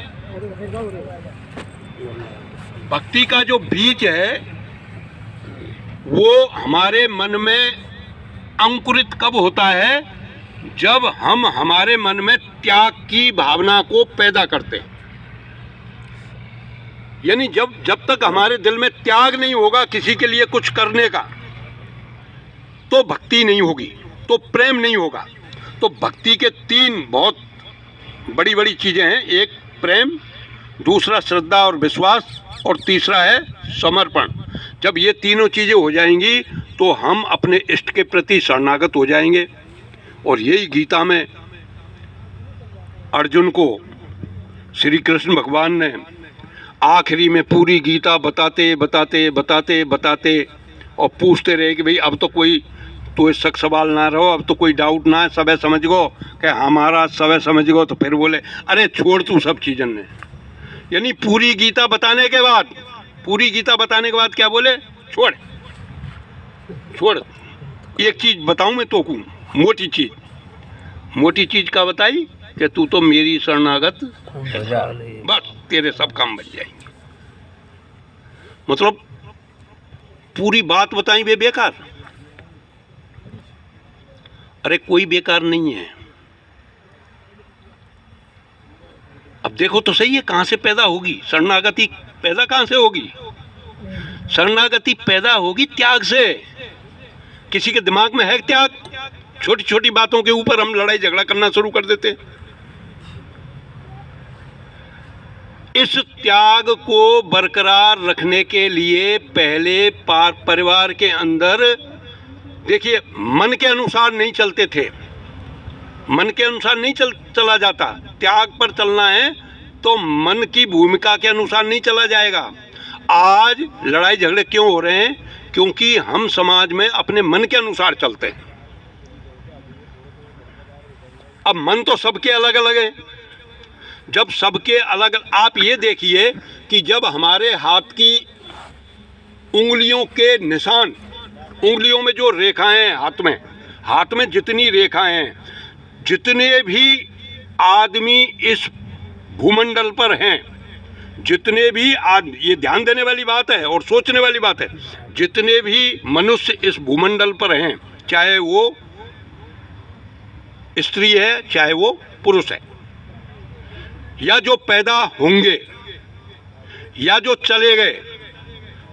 S1: भक्ति का जो बीज है वो हमारे मन में अंकुरित कब होता है, जब हम हमारे मन में त्याग की भावना को पैदा करते हैं। यानी जब तक हमारे दिल में त्याग नहीं होगा किसी के लिए कुछ करने का, तो भक्ति नहीं होगी, तो प्रेम नहीं होगा। तो भक्ति के 3 बहुत बड़ी बड़ी चीजें हैं। एक प्रेम, दूसरा श्रद्धा और विश्वास, और तीसरा है समर्पण। जब ये तीनों चीजें हो जाएंगी तो हम अपने इष्ट के प्रति शरणागत हो जाएंगे। और यही गीता में अर्जुन को श्री कृष्ण भगवान ने आखिरी में पूरी गीता बताते और पूछते रहे कि भाई अब तो कोई तो शक सवाल ना रहो, अब तो कोई डाउट ना है, सब समझ गो कि हमारा सब समझ गो। तो फिर बोले अरे छोड़ तू सब चीज़न ने। यानी पूरी गीता बताने के बाद पूरी गीता बताने के बाद क्या बोले? छोड़ छोड़, एक चीज बताऊं मैं तो को, मोटी चीज का बताई कि तू तो मेरी शरणागत, बस तेरे सब काम बन जाएंगे। मतलब पूरी बात बताई वे बेकार? अरे कोई बेकार नहीं है। अब देखो तो सही है, कहां से पैदा होगी शरणागति? पैदा कहां से होगी? शरणागति पैदा होगी त्याग से। किसी के दिमाग में है त्याग? छोटी छोटी बातों के ऊपर हम लड़ाई झगड़ा करना शुरू कर देते हैं। इस त्याग को बरकरार रखने के लिए पहले परिवार के अंदर, देखिए, मन के अनुसार नहीं चलते थे, मन के अनुसार नहीं चला जाता। त्याग पर चलना है तो मन की भूमिका के अनुसार नहीं चला जाएगा। आज लड़ाई झगड़े क्यों हो रहे हैं? क्योंकि हम समाज में अपने मन के अनुसार चलते हैं। अब मन तो सबके अलग अलग है। जब सबके अलग, आप ये देखिए कि जब हमारे हाथ की उंगलियों के निशान, उंगलियों में जो रेखाएं, हाथ में जितनी रेखाएं हैं, जितने भी आदमी इस भूमंडल पर हैं, जितने भी ये ध्यान देने वाली बात है और सोचने वाली बात है, जितने भी मनुष्य इस भूमंडल पर हैं, चाहे वो स्त्री है चाहे वो पुरुष है, या जो पैदा होंगे या जो चले गए,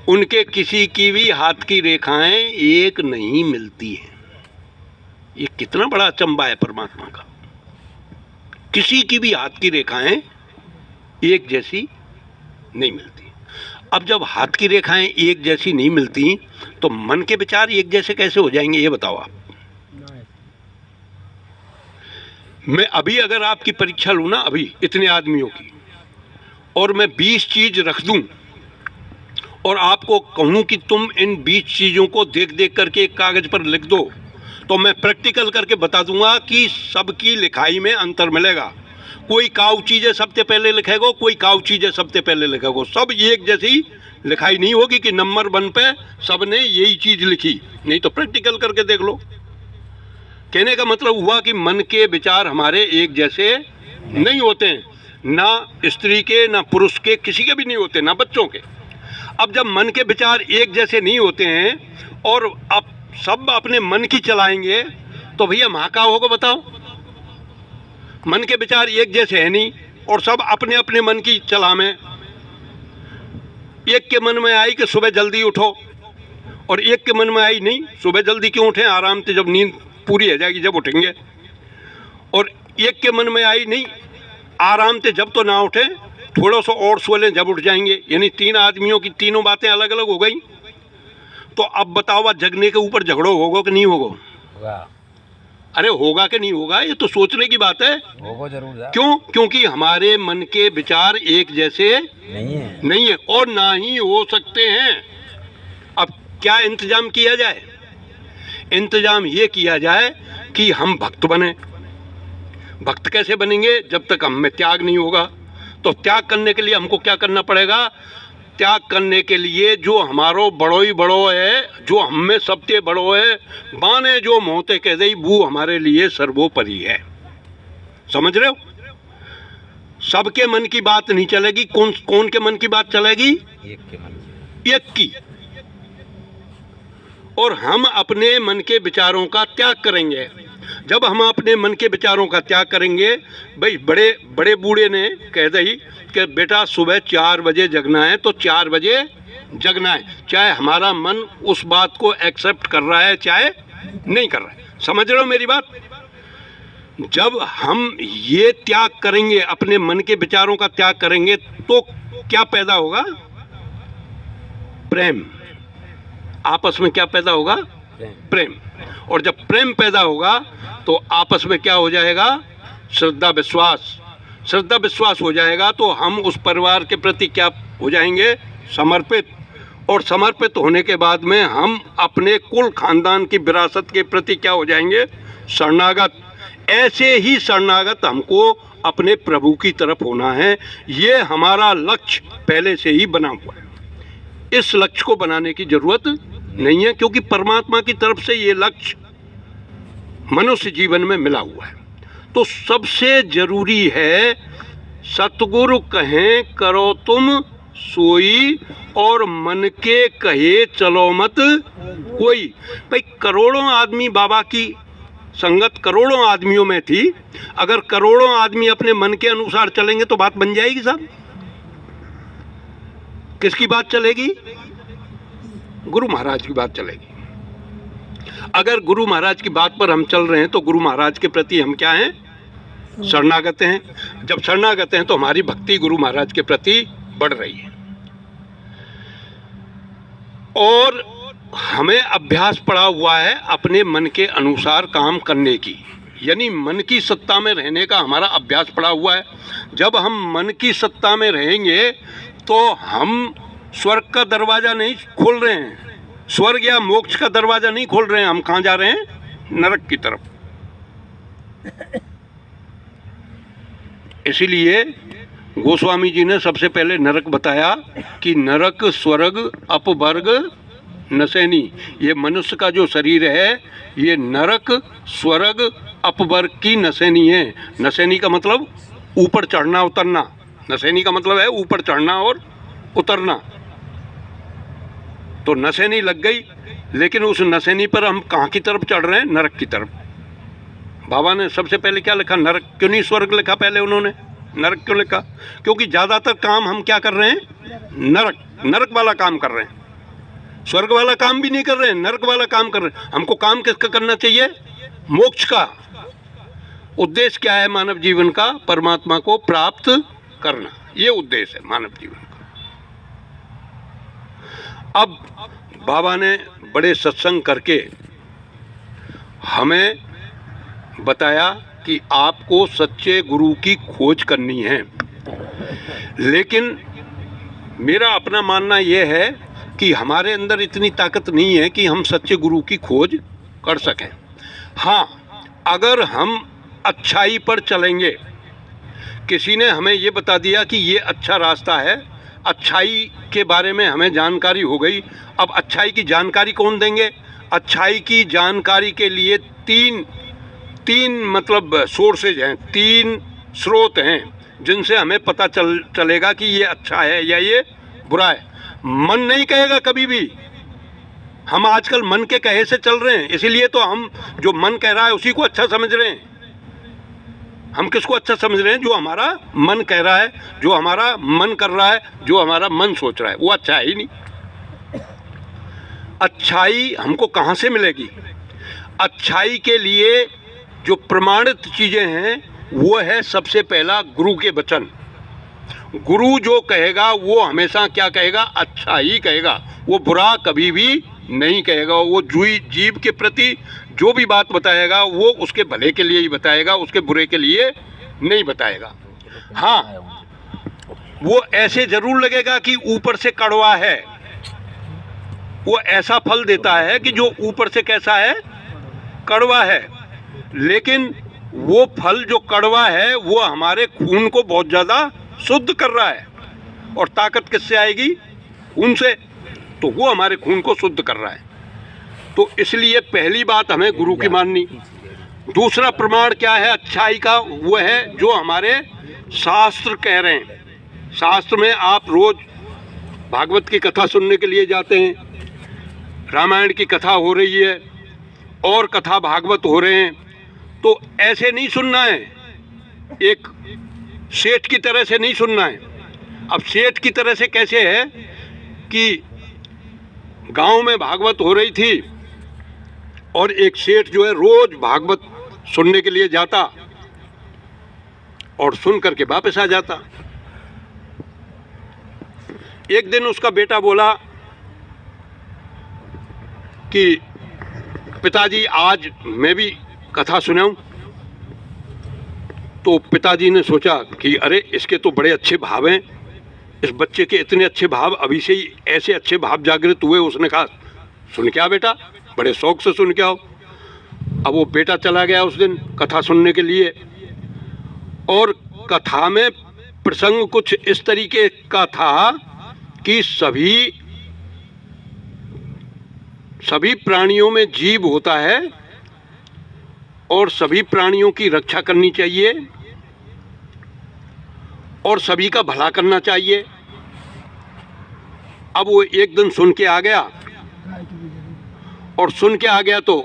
S1: उनके किसी की भी हाथ की रेखाएं एक नहीं मिलती हैं। ये कितना बड़ा अचंभा है परमात्मा का। किसी की भी हाथ की रेखाएं एक जैसी नहीं मिलती। अब जब हाथ की रेखाएं एक जैसी नहीं मिलती तो मन के विचार एक जैसे कैसे हो जाएंगे, ये बताओ आप। मैं अभी अगर आपकी परीक्षा लूँ ना, अभी इतने आदमियों की, और मैं 20 चीज रख दूं और आपको कहूं कि तुम इन 20 चीजों को देख देख करके एक कागज पर लिख दो, तो मैं प्रैक्टिकल करके बता दूंगा कि सबकी लिखाई में अंतर मिलेगा। कोई काऊ चीजें सबसे पहले लिखेगा, कोई काऊ चीजें सबसे पहले लिखेगा। सब एक जैसी लिखाई नहीं होगी कि नंबर 1 पे सबने यही चीज लिखी, नहीं तो प्रैक्टिकल करके देख लो। कहने का मतलब हुआ कि मन के विचार हमारे एक जैसे नहीं होते हैं, ना स्त्री के, ना पुरुष के, किसी के भी नहीं होते, ना बच्चों के। अब जब मन के विचार एक जैसे नहीं होते हैं और अब सब अपने मन की चलाएंगे तो भैया वहाँ का होगा बताओ? मन के विचार एक जैसे है नहीं और सब अपने अपने मन की चला में। एक के मन में आई कि सुबह जल्दी उठो, और एक के मन में आई नहीं सुबह जल्दी क्यों उठें, आराम से जब नींद पूरी हो जाएगी जब उठेंगे। और एक के मन में आई नहीं आराम से जब तो ना उठे, थोड़ा सा और सो लें जब उठ जाएंगे। यानी 3 आदमियों की तीनों बातें अलग अलग हो गई। तो अब बताओ, जगने के ऊपर झगड़ो होगा कि नहीं होगा? अरे होगा कि नहीं होगा, ये तो सोचने की बात है।
S2: होगा जरूर।
S1: क्यों? क्योंकि हमारे मन के विचार एक जैसे नहीं है और ना ही हो सकते हैं। अब क्या इंतजाम किया जाए? इंतजाम ये किया जाए कि हम भक्त बने। भक्त कैसे बनेंगे? जब तक हम में त्याग नहीं होगा। तो त्याग करने के लिए हमको क्या करना पड़ेगा? त्याग करने के लिए जो हमारो बड़ो ही बड़ो है, जो हम में सबसे बड़ो है, बाने जो मोहते कह दई वो हमारे लिए सर्वोपरि है। समझ रहे हो? सबके मन की बात नहीं चलेगी। कौन के मन की बात चलेगी? एक की। और हम अपने मन के विचारों का त्याग करेंगे। जब हम अपने मन के विचारों का त्याग करेंगे, भाई बड़े बड़े बूढ़े ने कह दी कि बेटा सुबह 4 बजे जगना है तो 4 बजे जगना है, चाहे हमारा मन उस बात को एक्सेप्ट कर रहा है चाहे नहीं कर रहा है। समझ रहे हो मेरी बात? जब हम ये त्याग करेंगे, अपने मन के विचारों का त्याग करेंगे, तो क्या पैदा होगा? प्रेम। आपस में क्या पैदा होगा? प्रेम। और जब प्रेम पैदा होगा तो आपस में क्या हो जाएगा? श्रद्धा विश्वास। श्रद्धा विश्वास हो जाएगा तो हम उस परिवार के प्रति क्या हो जाएंगे? समर्पित। और समर्पित होने के बाद में हम अपने कुल खानदान की विरासत के प्रति क्या हो जाएंगे? शरणागत। ऐसे ही शरणागत हमको अपने प्रभु की तरफ होना है। ये हमारा लक्ष्य पहले से ही बना हुआ है। इस लक्ष्य को बनाने की जरूरत नहीं है, क्योंकि परमात्मा की तरफ से ये लक्ष्य मनुष्य जीवन में मिला हुआ है। तो सबसे जरूरी है सतगुरु कहें करो तुम सोई, और मन के कहे चलो मत कोई। भाई करोड़ों आदमी बाबा की संगत करोड़ों आदमियों में थी, अगर करोड़ों आदमी अपने मन के अनुसार चलेंगे तो बात बन जाएगी साहब। किसकी बात चलेगी? गुरु महाराज की बात चलेगी। अगर गुरु महाराज की बात पर हम चल रहे हैं तो गुरु महाराज के प्रति हम क्या हैं? शरणागत हैं। जब शरणागत हैं तो हमारी भक्ति गुरु महाराज के प्रति बढ़ रही है, और हमें अभ्यास पड़ा हुआ है अपने मन के अनुसार काम करने की, यानी मन की सत्ता में रहने का हमारा अभ्यास पड़ा हुआ है। जब हम मन की सत्ता में रहेंगे तो हम स्वर्ग का दरवाज़ा नहीं खोल रहे हैं, स्वर्ग या मोक्ष का दरवाज़ा नहीं खोल रहे हैं, हम कहाँ जा रहे हैं? नरक की तरफ। इसीलिए गोस्वामी जी ने सबसे पहले नरक बताया कि नरक स्वर्ग अपवर्ग नसैनी। ये मनुष्य का जो शरीर है ये नरक स्वर्ग अपवर्ग की नसैनी है। नसैनी का मतलब ऊपर चढ़ना उतरना, नसैनी का मतलब है ऊपर चढ़ना और उतरना। तो नसैनी लग गई, लेकिन उस नसैनी पर हम कहाँ की तरफ चढ़ रहे हैं? नरक की तरफ। बाबा ने सबसे पहले क्या लिखा? नरक। क्यों नहीं स्वर्ग लिखा पहले उन्होंने? नरक क्यों लिखा? क्योंकि ज़्यादातर काम हम क्या कर रहे हैं? नरक वाला काम कर रहे हैं। स्वर्ग वाला काम भी नहीं कर रहे हैं, नरक वाला काम कर रहे हैं। हमको काम किसका करना चाहिए? मोक्ष का। उद्देश्य क्या है मानव जीवन का? परमात्मा को प्राप्त करना, ये उद्देश्य है मानव जीवन का। अब बाबा ने बड़े सत्संग करके हमें बताया कि आपको सच्चे गुरु की खोज करनी है, लेकिन मेरा अपना मानना यह है कि हमारे अंदर इतनी ताकत नहीं है कि हम सच्चे गुरु की खोज कर सकें। हाँ, अगर हम अच्छाई पर चलेंगे, किसी ने हमें ये बता दिया कि ये अच्छा रास्ता है, अच्छाई के बारे में हमें जानकारी हो गई। अब अच्छाई की जानकारी कौन देंगे? अच्छाई की जानकारी के लिए तीन मतलब सोर्सेज हैं, 3 स्रोत हैं जिनसे हमें पता चलेगा कि ये अच्छा है या ये बुरा है। मन नहीं कहेगा कभी भी। हम आजकल मन के कहे से चल रहे हैं, इसीलिए तो हम जो मन कह रहा है उसी को अच्छा समझ रहे हैं। हम किसको अच्छा समझ रहे हैं? जो हमारा मन कह रहा है, जो हमारा मन कर रहा है, जो हमारा मन सोच रहा है, वो अच्छा है ही नहीं। अच्छाई हमको कहाँ से मिलेगी? अच्छाई के लिए जो प्रमाणित चीज़ें हैं वो है सबसे पहला गुरु के वचन। गुरु जो कहेगा वो हमेशा क्या कहेगा? अच्छा ही कहेगा, वो बुरा कभी भी नहीं कहेगा। वो जीव के प्रति जो भी बात बताएगा वो उसके भले के लिए ही बताएगा, उसके बुरे के लिए नहीं बताएगा। हाँ, वो ऐसे जरूर लगेगा कि ऊपर से कड़वा है, वो ऐसा फल देता है कि जो ऊपर से कैसा है? कड़वा है, लेकिन वो फल जो कड़वा है वो हमारे खून को बहुत ज़्यादा शुद्ध कर रहा है। और ताकत किससे आएगी? खून से। तो वो हमारे खून को शुद्ध कर रहा है। तो इसलिए पहली बात हमें गुरु की माननी। दूसरा प्रमाण क्या है अच्छाई का? वो है जो हमारे शास्त्र कह रहे हैं। शास्त्र में आप रोज़ भागवत की कथा सुनने के लिए जाते हैं, रामायण की कथा हो रही है और कथा भागवत हो रहे हैं, तो ऐसे नहीं सुनना है, एक सेठ की तरह से नहीं सुनना है। अब सेठ की तरह से कैसे है कि गांव में भागवत हो रही थी और एक सेठ जो है रोज भागवत सुनने के लिए जाता और सुन करके वापस आ जाता। एक दिन उसका बेटा बोला कि पिताजी आज मैं भी कथा सुनाऊं। तो पिताजी ने सोचा कि अरे इसके तो बड़े अच्छे भाव हैं, इस बच्चे के इतने अच्छे भाव, अभी से ही ऐसे अच्छे भाव जागृत हुए। उसने कहा सुन के आ बेटा, बड़े शौक से सुन के आओ। अब वो बेटा चला गया उस दिन कथा सुनने के लिए, और कथा में प्रसंग कुछ इस तरीके का था कि सभी सभी प्राणियों में जीव होता है और सभी प्राणियों की रक्षा करनी चाहिए और सभी का भला करना चाहिए। अब वो एक दिन सुन के आ गया और सुन के आ गया तो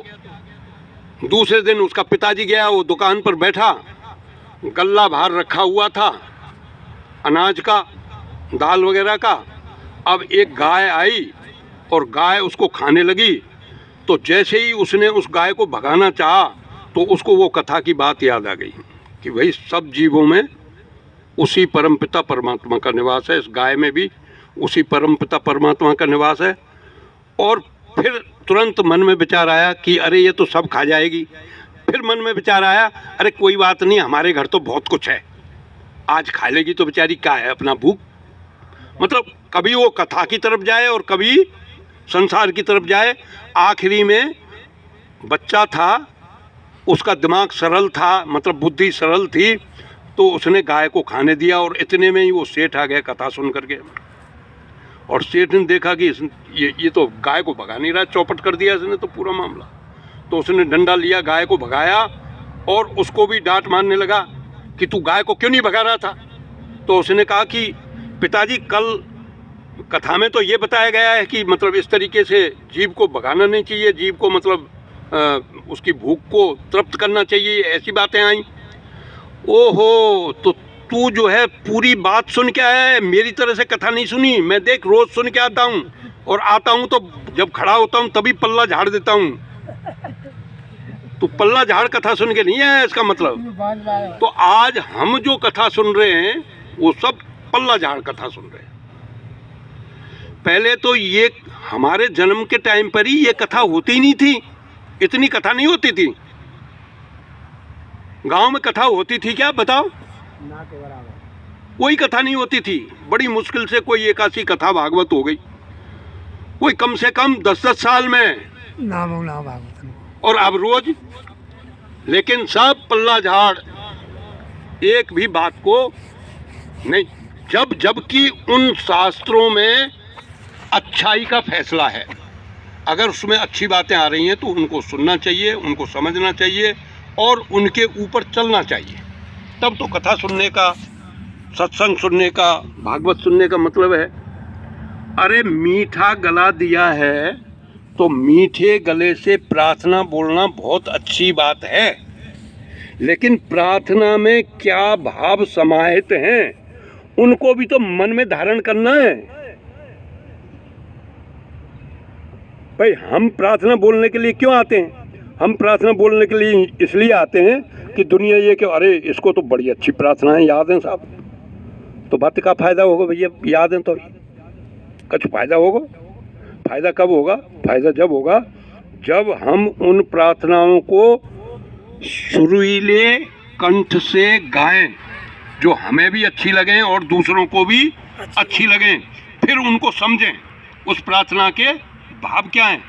S1: दूसरे दिन उसका पिताजी गया, वो दुकान पर बैठा, गल्ला बाहर रखा हुआ था अनाज का, दाल वगैरह का। अब एक गाय आई और गाय उसको खाने लगी, तो जैसे ही उसने उस गाय को भगाना चाहा तो उसको वो कथा की बात याद आ गई कि भाई सब जीवों में उसी परमपिता परमात्मा का निवास है, इस गाय में भी उसी परमपिता परमात्मा का निवास है। और फिर तुरंत मन में विचार आया कि अरे ये तो सब खा जाएगी। फिर मन में विचार आया, अरे कोई बात नहीं, हमारे घर तो बहुत कुछ है, आज खा लेगी तो बेचारी क्या है, अपना भूख। मतलब कभी वो कथा की तरफ जाए और कभी संसार की तरफ जाए। आखिरी में बच्चा था, उसका दिमाग सरल था, मतलब बुद्धि सरल थी, तो उसने गाय को खाने दिया और इतने में ही वो सेठ आ गया कथा सुन करके। और सेठ ने देखा कि ये तो गाय को भगा नहीं रहा, चौपट कर दिया इसने तो पूरा मामला। तो उसने डंडा लिया, गाय को भगाया और उसको भी डांट मारने लगा कि तू गाय को क्यों नहीं भगा रहा था। तो उसने कहा कि पिताजी कल कथा में तो ये बताया गया है कि मतलब इस तरीके से जीव को भगाना नहीं चाहिए, जीव को मतलब उसकी भूख को तृप्त करना चाहिए, ऐसी बातें आई। ओहो, तो तू जो है पूरी बात सुन के आया है, मेरी तरह से कथा नहीं सुनी। मैं देख रोज सुन के आता हूँ और आता हूँ तो जब खड़ा होता हूँ तभी पल्ला झाड़ देता हूँ। तो पल्ला झाड़ कथा सुन के नहीं है इसका मतलब। तो आज हम जो कथा सुन रहे हैं वो सब पल्ला झाड़ कथा सुन रहे हैं। पहले तो ये हमारे जन्म के टाइम पर ही ये कथा होती ही नहीं थी, इतनी कथा नहीं होती थी। गांव में कथा होती थी क्या बताओ? ना के बराबर कोई कथा नहीं होती थी। बड़ी मुश्किल से कोई एकासी कथा भागवत हो गई, कोई कम से कम 10-10 साल में नाम भागवत, और अब रोज। लेकिन सब पल्ला झाड़, एक भी बात को नहीं। जबकि उन शास्त्रों में अच्छाई का फैसला है, अगर उसमें अच्छी बातें आ रही हैं तो उनको सुनना चाहिए, उनको समझना चाहिए और उनके ऊपर चलना चाहिए। तब तो कथा सुनने का, सत्संग सुनने का, भागवत सुनने का मतलब है। अरे मीठा गला दिया है तो मीठे गले से प्रार्थना बोलना बहुत अच्छी बात है, लेकिन प्रार्थना में क्या भाव समाहित हैं उनको भी तो मन में धारण करना है। भाई हम प्रार्थना बोलने के लिए क्यों आते हैं? हम प्रार्थना बोलने के लिए इसलिए आते हैं कि दुनिया ये कि अरे इसको तो बड़ी अच्छी प्रार्थनाएं याद हैं साहब, तो बात का फ़ायदा होगा भैया, याद है तो कुछ फ़ायदा होगा। फ़ायदा कब होगा? फ़ायदा जब होगा जब हम उन प्रार्थनाओं को सुरीले कंठ से गाएं, जो हमें भी अच्छी लगें और दूसरों को भी अच्छी लगें, फिर उनको समझें उस प्रार्थना के भाव क्या हैं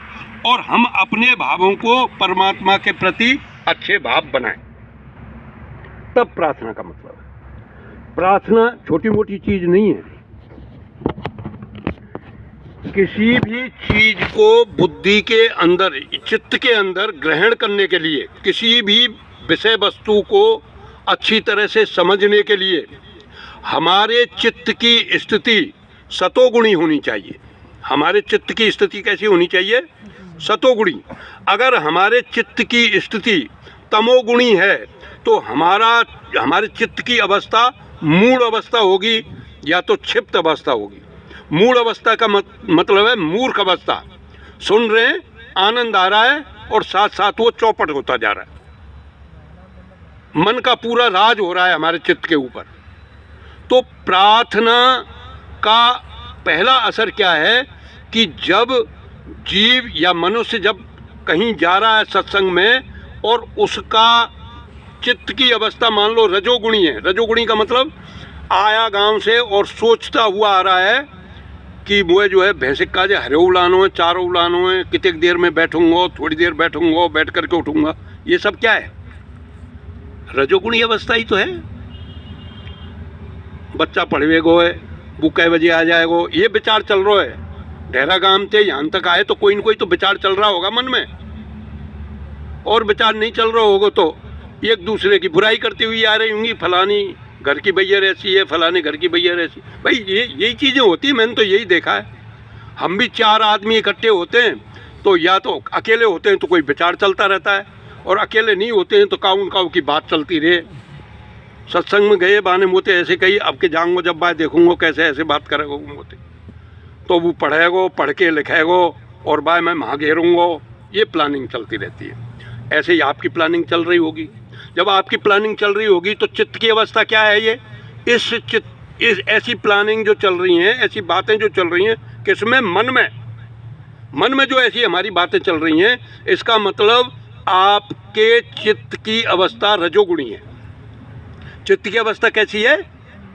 S1: और हम अपने भावों को परमात्मा के प्रति अच्छे भाव बनाएं। तब प्रार्थना का मतलब है। प्रार्थना छोटी मोटी चीज नहीं है। किसी भी चीज को बुद्धि के अंदर, चित्त के अंदर ग्रहण करने के लिए, किसी भी विषय वस्तु को अच्छी तरह से समझने के लिए हमारे चित्त की स्थिति सतोगुणी होनी चाहिए। हमारे चित्त की स्थिति कैसी होनी चाहिए? सतोगुणी। अगर हमारे चित्त की स्थिति तमोगुणी है तो हमारे चित्त की अवस्था मूढ़ अवस्था होगी या तो क्षिप्त अवस्था होगी। मूढ़ अवस्था का मतलब है मूर्ख अवस्था। सुन रहे हैं, आनंद आ रहा है और साथ साथ वो चौपट होता जा रहा है, मन का पूरा राज हो रहा है हमारे चित्त के ऊपर। तो प्रार्थना का पहला असर क्या है कि जब जीव या मनुष्य जब कहीं जा रहा है सत्संग में और उसका चित्त की अवस्था मान लो रजोगुणी है। रजोगुणी का मतलब आया गांव से और सोचता हुआ आ रहा है कि वो जो है भैंसिक का जो हरे उलानो है, चारों उलानो है, कितने देर में बैठूंगा, थोड़ी देर बैठूंगा, बैठ करके उठूंगा, ये सब क्या है? रजोगुणी अवस्था ही तो है। बच्चा पढ़वेगो है, वो कै बजे आ जाएगो, ये विचार चल रहा है। ढेरा गांव से यहाँ तक आए तो कोई न कोई तो विचार चल रहा होगा मन में, और विचार नहीं चल रहा होगा तो एक दूसरे की बुराई करती हुई आ रही होंगी, फलानी घर की भैया ऐसी है, फलाने घर की भैया ऐसी। भाई यही चीज़ें होती हैं, मैंने तो यही देखा है। हम भी 4 आदमी इकट्ठे होते हैं तो या तो अकेले होते हैं तो कोई विचार चलता रहता है, और अकेले नहीं होते हैं तो काउन काउ की बात चलती रहे। सत्संग में गए बाने मोते ऐसे कही, अब के जाऊँगो जब बात देखूंगो कैसे ऐसे बात करेगो मोते, तो वो पढ़ेगो, पढ़ के लिखेगो, और बाय मैं वहाँ घेरूँगो। ये प्लानिंग चलती रहती है। ऐसे ही आपकी प्लानिंग चल रही होगी। जब आपकी प्लानिंग चल रही होगी तो चित्त की अवस्था क्या है? ये इस ऐसी प्लानिंग जो चल रही हैं, ऐसी बातें जो चल रही हैं, किसमें? मन में जो ऐसी हमारी बातें चल रही हैं, इसका मतलब आपके चित्त की अवस्था रजोगुणी है। चित्त की अवस्था कैसी है?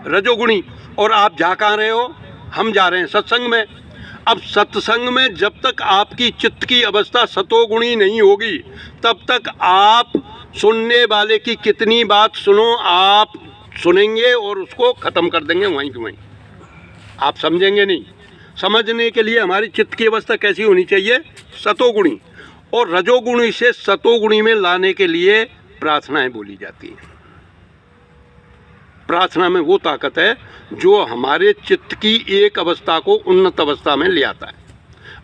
S1: रजोगुणी। और आप जा कहाँ रहे हो? हम जा रहे हैं सत्संग में। अब सत्संग में जब तक आपकी चित्त की अवस्था सतोगुणी नहीं होगी, तब तक आप सुनने वाले की कितनी बात सुनो, आप सुनेंगे और उसको ख़त्म कर देंगे वहीं की वहीं, आप समझेंगे नहीं। समझने के लिए हमारी चित्त की अवस्था कैसी होनी चाहिए? सतोगुणी। और रजोगुणी से सतोगुणी में लाने के लिए प्रार्थनाएं बोली जाती हैं। प्रार्थना में वो ताकत है जो हमारे चित्त की एक अवस्था को उन्नत अवस्था में ले आता है।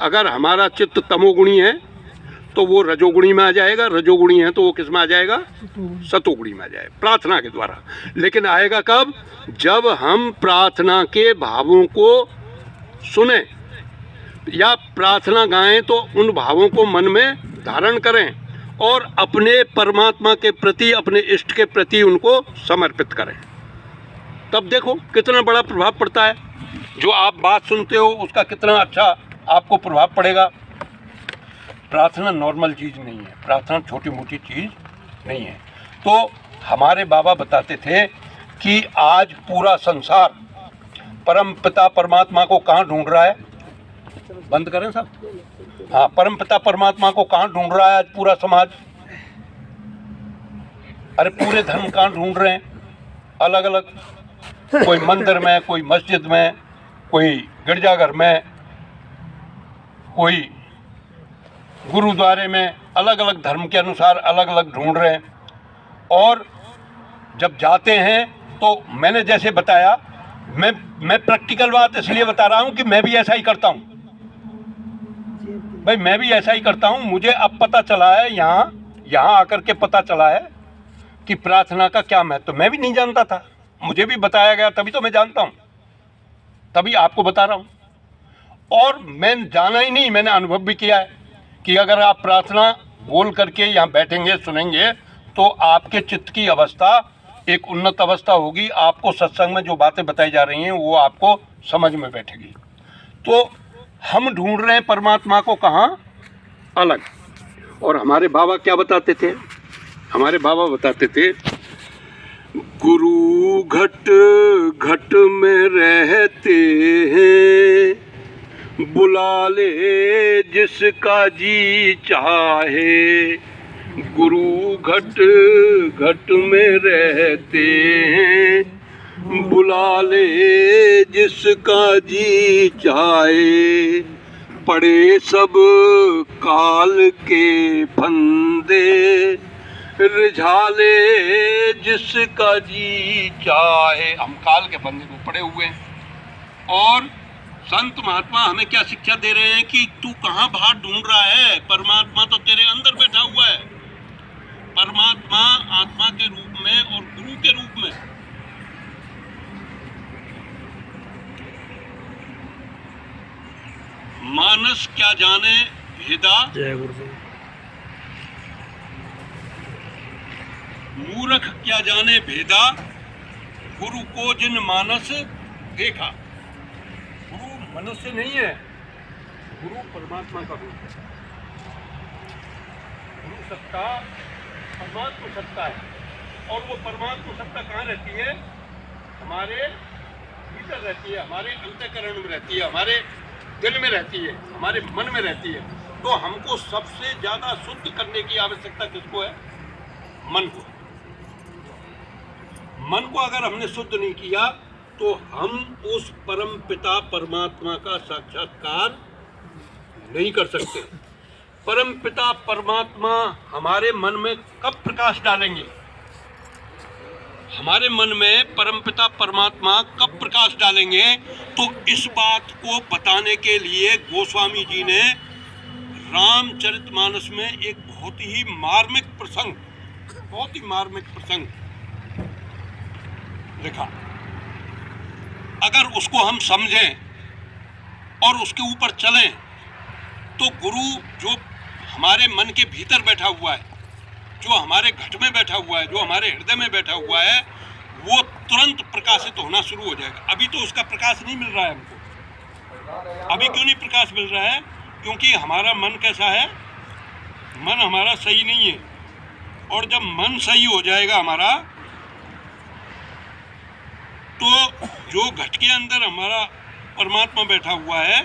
S1: अगर हमारा चित्त तमोगुणी है तो वो रजोगुणी में आ जाएगा, रजोगुणी है तो वो किस में आ जाएगा? सतोगुणी में आ जाएगा, प्रार्थना के द्वारा। लेकिन आएगा कब? जब हम प्रार्थना के भावों को सुने या प्रार्थना गाएं तो उन भावों को मन में धारण करें और अपने परमात्मा के प्रति, अपने इष्ट के प्रति उनको समर्पित करें। तब देखो कितना बड़ा प्रभाव पड़ता है। जो आप बात सुनते हो उसका कितना अच्छा आपको प्रभाव पड़ेगा। प्रार्थना नॉर्मल चीज़ नहीं है, प्रार्थना छोटी मोटी चीज़ नहीं है। तो हमारे बाबा बताते थे कि आज पूरा संसार परम पिता परमात्मा को कहाँ ढूंढ रहा है? बंद करें साहब? हाँ, परम पिता परमात्मा को कहाँ ढूंढ रहा है आज पूरा समाज? अरे पूरे धर्म कहाँ ढूंढ रहे हैं? अलग अलग, कोई मंदिर में, कोई मस्जिद में, कोई गिरजाघर में, कोई गुरुद्वारे में, अलग अलग धर्म के अनुसार अलग अलग ढूंढ रहे हैं। और जब जाते हैं तो मैंने जैसे बताया, मैं प्रैक्टिकल बात इसलिए बता रहा हूँ कि मैं भी ऐसा ही करता हूँ। भाई मैं भी ऐसा ही करता हूँ। मुझे अब पता चला है, यहाँ आकर के पता चला है कि प्रार्थना का क्या महत्व। मैं भी नहीं जानता था, मुझे भी बताया गया, तभी तो मैं जानता हूँ, तभी आपको बता रहा हूँ। और मैं जाना ही नहीं, मैंने अनुभव भी किया है कि अगर आप प्रार्थना बोल करके यहाँ बैठेंगे, सुनेंगे, तो आपके चित्त की अवस्था एक उन्नत अवस्था होगी। आपको सत्संग में जो बातें बताई जा रही हैं वो आपको समझ में बैठेगी। तो हम ढूंढ रहे हैं परमात्मा को कहाँ? अलग। और हमारे बाबा क्या बताते थे? हमारे बाबा बताते थे, गुरु घट घट में रहते हैं, बुला ले जिसका जी चाहे। गुरु घट घट में रहते हैं, बुला ले जिसका जी चाहे। पड़े सब काल के फंदे, रिझाले जिसका जी चाहे। हम काल के फंदे को पड़े हुए हैं। और संत महात्मा हमें क्या शिक्षा दे रहे हैं कि तू कहाँ बाहर ढूंढ रहा है? परमात्मा तो तेरे अंदर बैठा हुआ है। परमात्मा आत्मा के रूप में और गुरु के रूप में। मानस क्या जाने भेदा,
S2: जय गुरुदेव।
S1: मूर्ख क्या जाने भेदा, गुरु को जिन मानस देखा। गुरु मनुष्य नहीं है, गुरु परमात्मा का रूप है। गुरु सत्ता परमात्मा सत्ता है। और वो परमात्मा सत्ता कहाँ रहती है? हमारे भीतर रहती है, हमारे अंतःकरण में रहती है, हमारे दिल में रहती है, हमारे मन में रहती है। तो हमको सबसे ज़्यादा शुद्ध करने की आवश्यकता किसको है? मन को। मन को अगर हमने शुद्ध नहीं किया तो हम उस परम पिता परमात्मा का साक्षात्कार नहीं कर सकते। परम पिता परमात्मा हमारे मन में कब प्रकाश डालेंगे? हमारे मन में परमपिता परमात्मा कब प्रकाश डालेंगे? तो इस बात को बताने के लिए गोस्वामी जी ने रामचरितमानस में एक बहुत ही मार्मिक प्रसंग लिखा। अगर उसको हम समझें और उसके ऊपर चलें तो गुरु जो हमारे मन के भीतर बैठा हुआ है, जो हमारे घट में बैठा हुआ है, जो हमारे हृदय में बैठा हुआ है, वो तुरंत प्रकाशित होना शुरू हो जाएगा। अभी तो उसका प्रकाश नहीं मिल रहा है हमको। अभी क्यों नहीं प्रकाश मिल रहा है? क्योंकि हमारा मन कैसा है? मन हमारा सही नहीं है। और जब मन सही हो जाएगा हमारा, तो जो घट के अंदर हमारा परमात्मा बैठा हुआ है,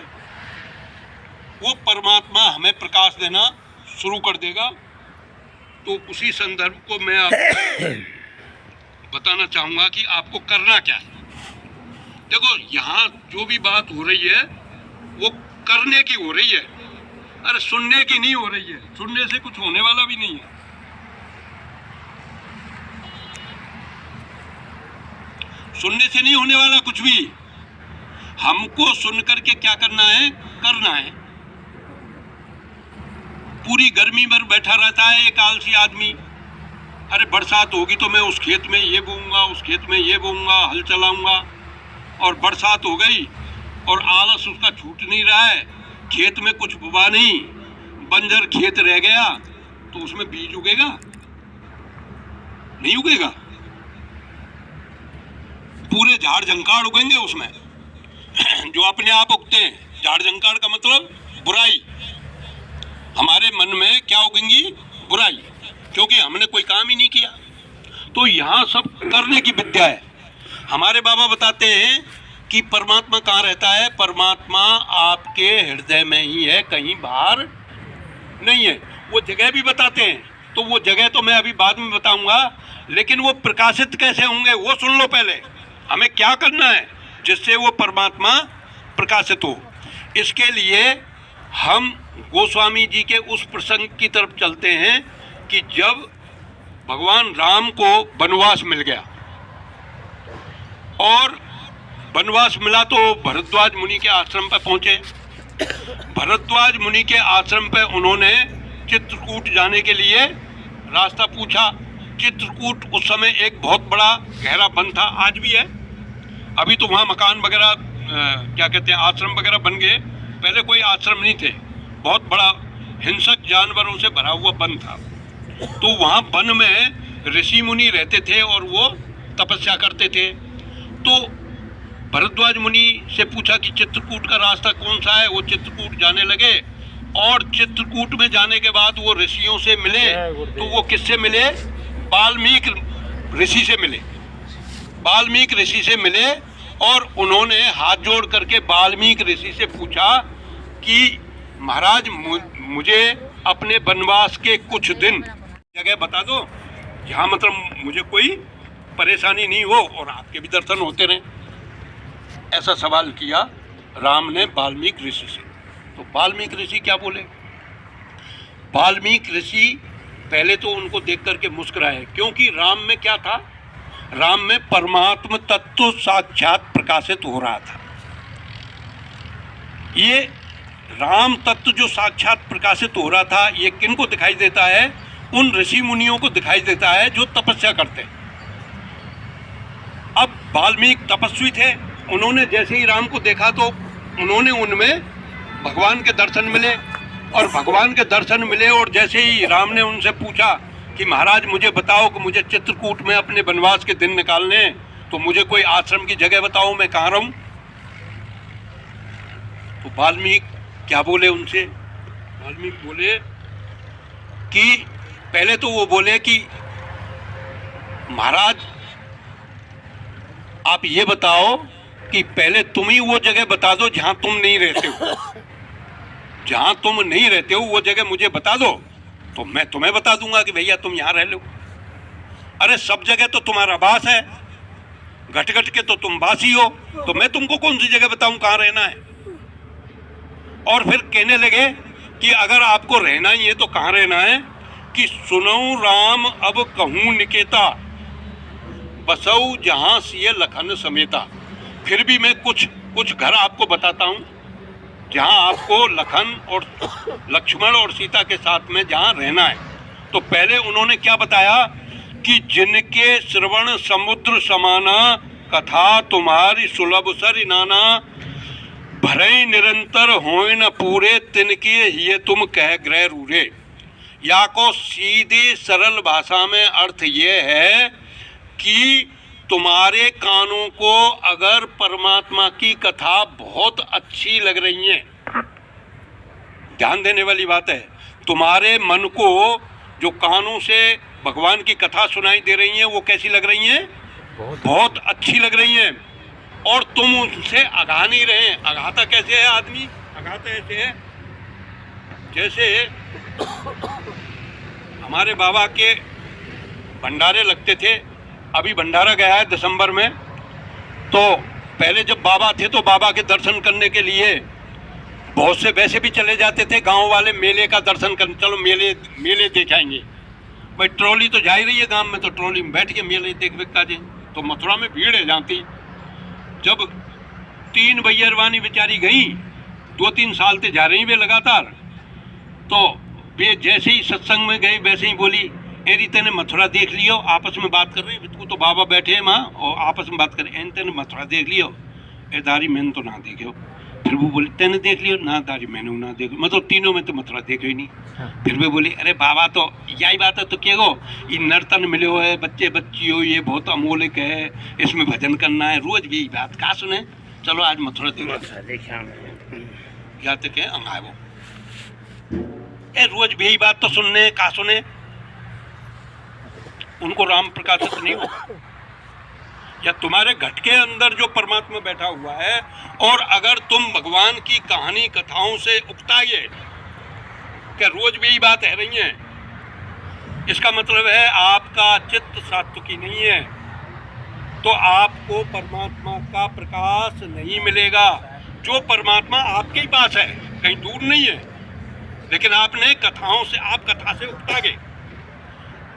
S1: वो परमात्मा हमें प्रकाश देना शुरू कर देगा। तो उसी संदर्भ को मैं आपको बताना चाहूँगा कि आपको करना क्या है। देखो, यहाँ जो भी बात हो रही है वो करने की हो रही है, अरे सुनने की नहीं हो रही है। सुनने से कुछ होने वाला भी नहीं है। सुनने से नहीं होने वाला कुछ भी। हमको सुन करके क्या करना है? करना है। पूरी गर्मी में बैठा रहता है एक आलसी आदमी। अरे बरसात होगी तो मैं उस खेत में ये बोऊंगा, उस खेत में ये बोऊंगा, हल चलाऊंगा। और बरसात हो गई और आलस उसका छूट नहीं रहा है, खेत में कुछ बुआ नहीं, बंजर खेत रह गया, तो उसमें बीज उगेगा? नहीं उगेगा। पूरे झाड़ झंकाड़ उगेंगे उसमें जो अपने आप उगते हैं। झाड़ झंकाड़ का मतलब बुराई। हमारे मन में क्या उगेंगी? बुराई, क्योंकि हमने कोई काम ही नहीं किया। तो यहाँ सब करने की विद्या है। हमारे बाबा बताते हैं कि परमात्मा कहाँ रहता है? परमात्मा आपके हृदय में ही है, कहीं बाहर नहीं है। वो जगह भी बताते हैं, तो वो जगह तो मैं अभी बाद में बताऊंगा, लेकिन वो प्रकाशित कैसे होंगे वो सुन लो पहले। हमें क्या करना है जिससे वो परमात्मा प्रकाशित हो? इसके लिए हम गोस्वामी जी के उस प्रसंग की तरफ चलते हैं कि जब भगवान राम को वनवास मिल गया, और वनवास मिला तो भरद्वाज मुनि के आश्रम पर पहुंचे। भरद्वाज मुनि के आश्रम पर उन्होंने चित्रकूट जाने के लिए रास्ता पूछा। चित्रकूट उस समय एक बहुत बड़ा गहरा वन था, आज भी है। अभी तो वहाँ मकान वगैरह क्या कहते हैं, आश्रम वगैरह बन गए। पहले कोई आश्रम नहीं थे, बहुत बड़ा हिंसक जानवरों से भरा हुआ वन था। तो वहाँ वन में ऋषि मुनि रहते थे और वो तपस्या करते थे। तो भरद्वाज मुनि से पूछा कि चित्रकूट का रास्ता कौन सा है। वो चित्रकूट जाने लगे, और चित्रकूट में जाने के बाद वो ऋषियों से मिले। तो वो किससे मिले? वाल्मीकि ऋषि से मिले। वाल्मीकि ऋषि से मिले और उन्होंने हाथ जोड़ करके वाल्मीकि ऋषि से पूछा कि महाराज, मुझे अपने वनवास के कुछ दिन जगह बता दो, जहाँ मतलब मुझे कोई परेशानी नहीं हो और आपके भी दर्शन होते रहें। ऐसा सवाल किया राम ने वाल्मीकि ऋषि से। तो वाल्मीकि ऋषि क्या बोले? वाल्मीकि ऋषि पहले तो उनको देख करके मुस्कुराए, क्योंकि राम में क्या था? राम में परमात्म तत्व साक्षात प्रकाशित हो रहा था। ये राम तत्व जो साक्षात प्रकाशित हो रहा था, ये किनको दिखाई देता है? उन ऋषि मुनियों को दिखाई देता है जो तपस्या करते हैं। अब वाल्मीकि तपस्वी थे, उन्होंने जैसे ही राम को देखा तो उन्होंने उनमें भगवान के दर्शन मिले, और भगवान के दर्शन मिले। और जैसे ही राम ने उनसे पूछा कि महाराज मुझे बताओ कि मुझे चित्रकूट में अपने वनवास के दिन निकालने हैं, तो मुझे कोई आश्रम की जगह बताओ, मैं कहाँ रहूं। तो वाल्मीकि क्या बोले उनसे? वाल्मीकि बोले कि पहले तो वो बोले कि महाराज आप ये बताओ कि पहले तुम ही वो जगह बता दो जहां तुम नहीं रहते हो। जहां तुम नहीं रहते हो वो जगह मुझे बता दो, तो मैं तुम्हें बता दूंगा कि भैया तुम यहाँ रह लो। अरे सब जगह तो तुम्हारा वास है, घट घट के तो तुम वासी हो, तो मैं तुमको कौन सी जगह बताऊं कहाँ रहना है? और फिर कहने लगे कि अगर आपको रहना ही है तो कहाँ रहना है, कि सुनऊ राम अब कहूँ निकेता, बसऊ जहाँ सिय लखन समेता। फिर भी मैं कुछ घर आपको बताता हूँ जहाँ आपको लखन और लक्ष्मण और सीता के साथ में जहाँ रहना है। तो पहले उन्होंने क्या बताया कि जिनके श्रवण समुद्र समाना, कथा तुम्हारी सुलभ सर नाना, भरई निरंतर होय न पूरे, तिनके ये तुम कह ग्रह रूरे। या को सीधी सरल भाषा में अर्थ ये है कि तुम्हारे कानों को अगर परमात्मा की कथा बहुत अच्छी लग रही है, ध्यान देने वाली बात है, तुम्हारे मन को जो कानों से भगवान की कथा सुनाई दे रही है वो कैसी लग रही हैं? बहुत अच्छी लग रही हैं, और तुम उनसे अगा नहीं रहे। अगाता कैसे है आदमी? अगाता ऐसे है जैसे हमारे बाबा के भंडारे लगते थे। अभी भंडारा गया है दिसंबर में, तो पहले जब बाबा थे तो बाबा के दर्शन करने के लिए बहुत से वैसे भी चले जाते थे गांव वाले, मेले का दर्शन करने, चलो मेले देख आएंगे भाई। ट्रॉली तो जा ही रही है गांव में, तो ट्रॉली में बैठ के मेले देख बेखता जी। तो मथुरा में भीड़ है जाती। जब 3 भैयरवानी बेचारी गई, 2-3 साल से जा रही वे लगातार, तो वे जैसे ही सत्संग में गए वैसे ही बोली, एरी तेने मथुरा देख लियो। आपस में बात कर रहे हैं, तो बाबा बैठे हैं वहाँ और आपस में बात कर रहे हैं, तेने मथुरा देख लियो। ए दारी मैंने तो ना देखो। फिर वो बोले तेने देख लियो ना, दारी मैंने ना देखो। मतलब तीनों में तो मथुरा देखो ही नहीं। फिर वे बोले अरे बाबा तो यही बात है तो क्या गो, ये नर्तन मिले हो है, बच्चे बच्ची हो, ये बहुत अमोलिक है, इसमें भजन करना है, रोज भी बात कहाँ सुने, चलो आज मथुरा देखो। या तो क्या अंगाए वो ए रोज भी यही बात तो सुनने कहाँ सुने, उनको राम प्रकाशित नहीं होगा। या तुम्हारे घट के अंदर जो परमात्मा बैठा हुआ है, और अगर तुम भगवान की कहानी कथाओं से उकताइए कि रोज भी यही बात है रही है, इसका मतलब है आपका चित्त सात्विकी नहीं है, तो आपको परमात्मा का प्रकाश नहीं मिलेगा। जो परमात्मा आपके ही पास है, कहीं दूर नहीं है, लेकिन आपने कथाओं से, आप कथा से उकता गए।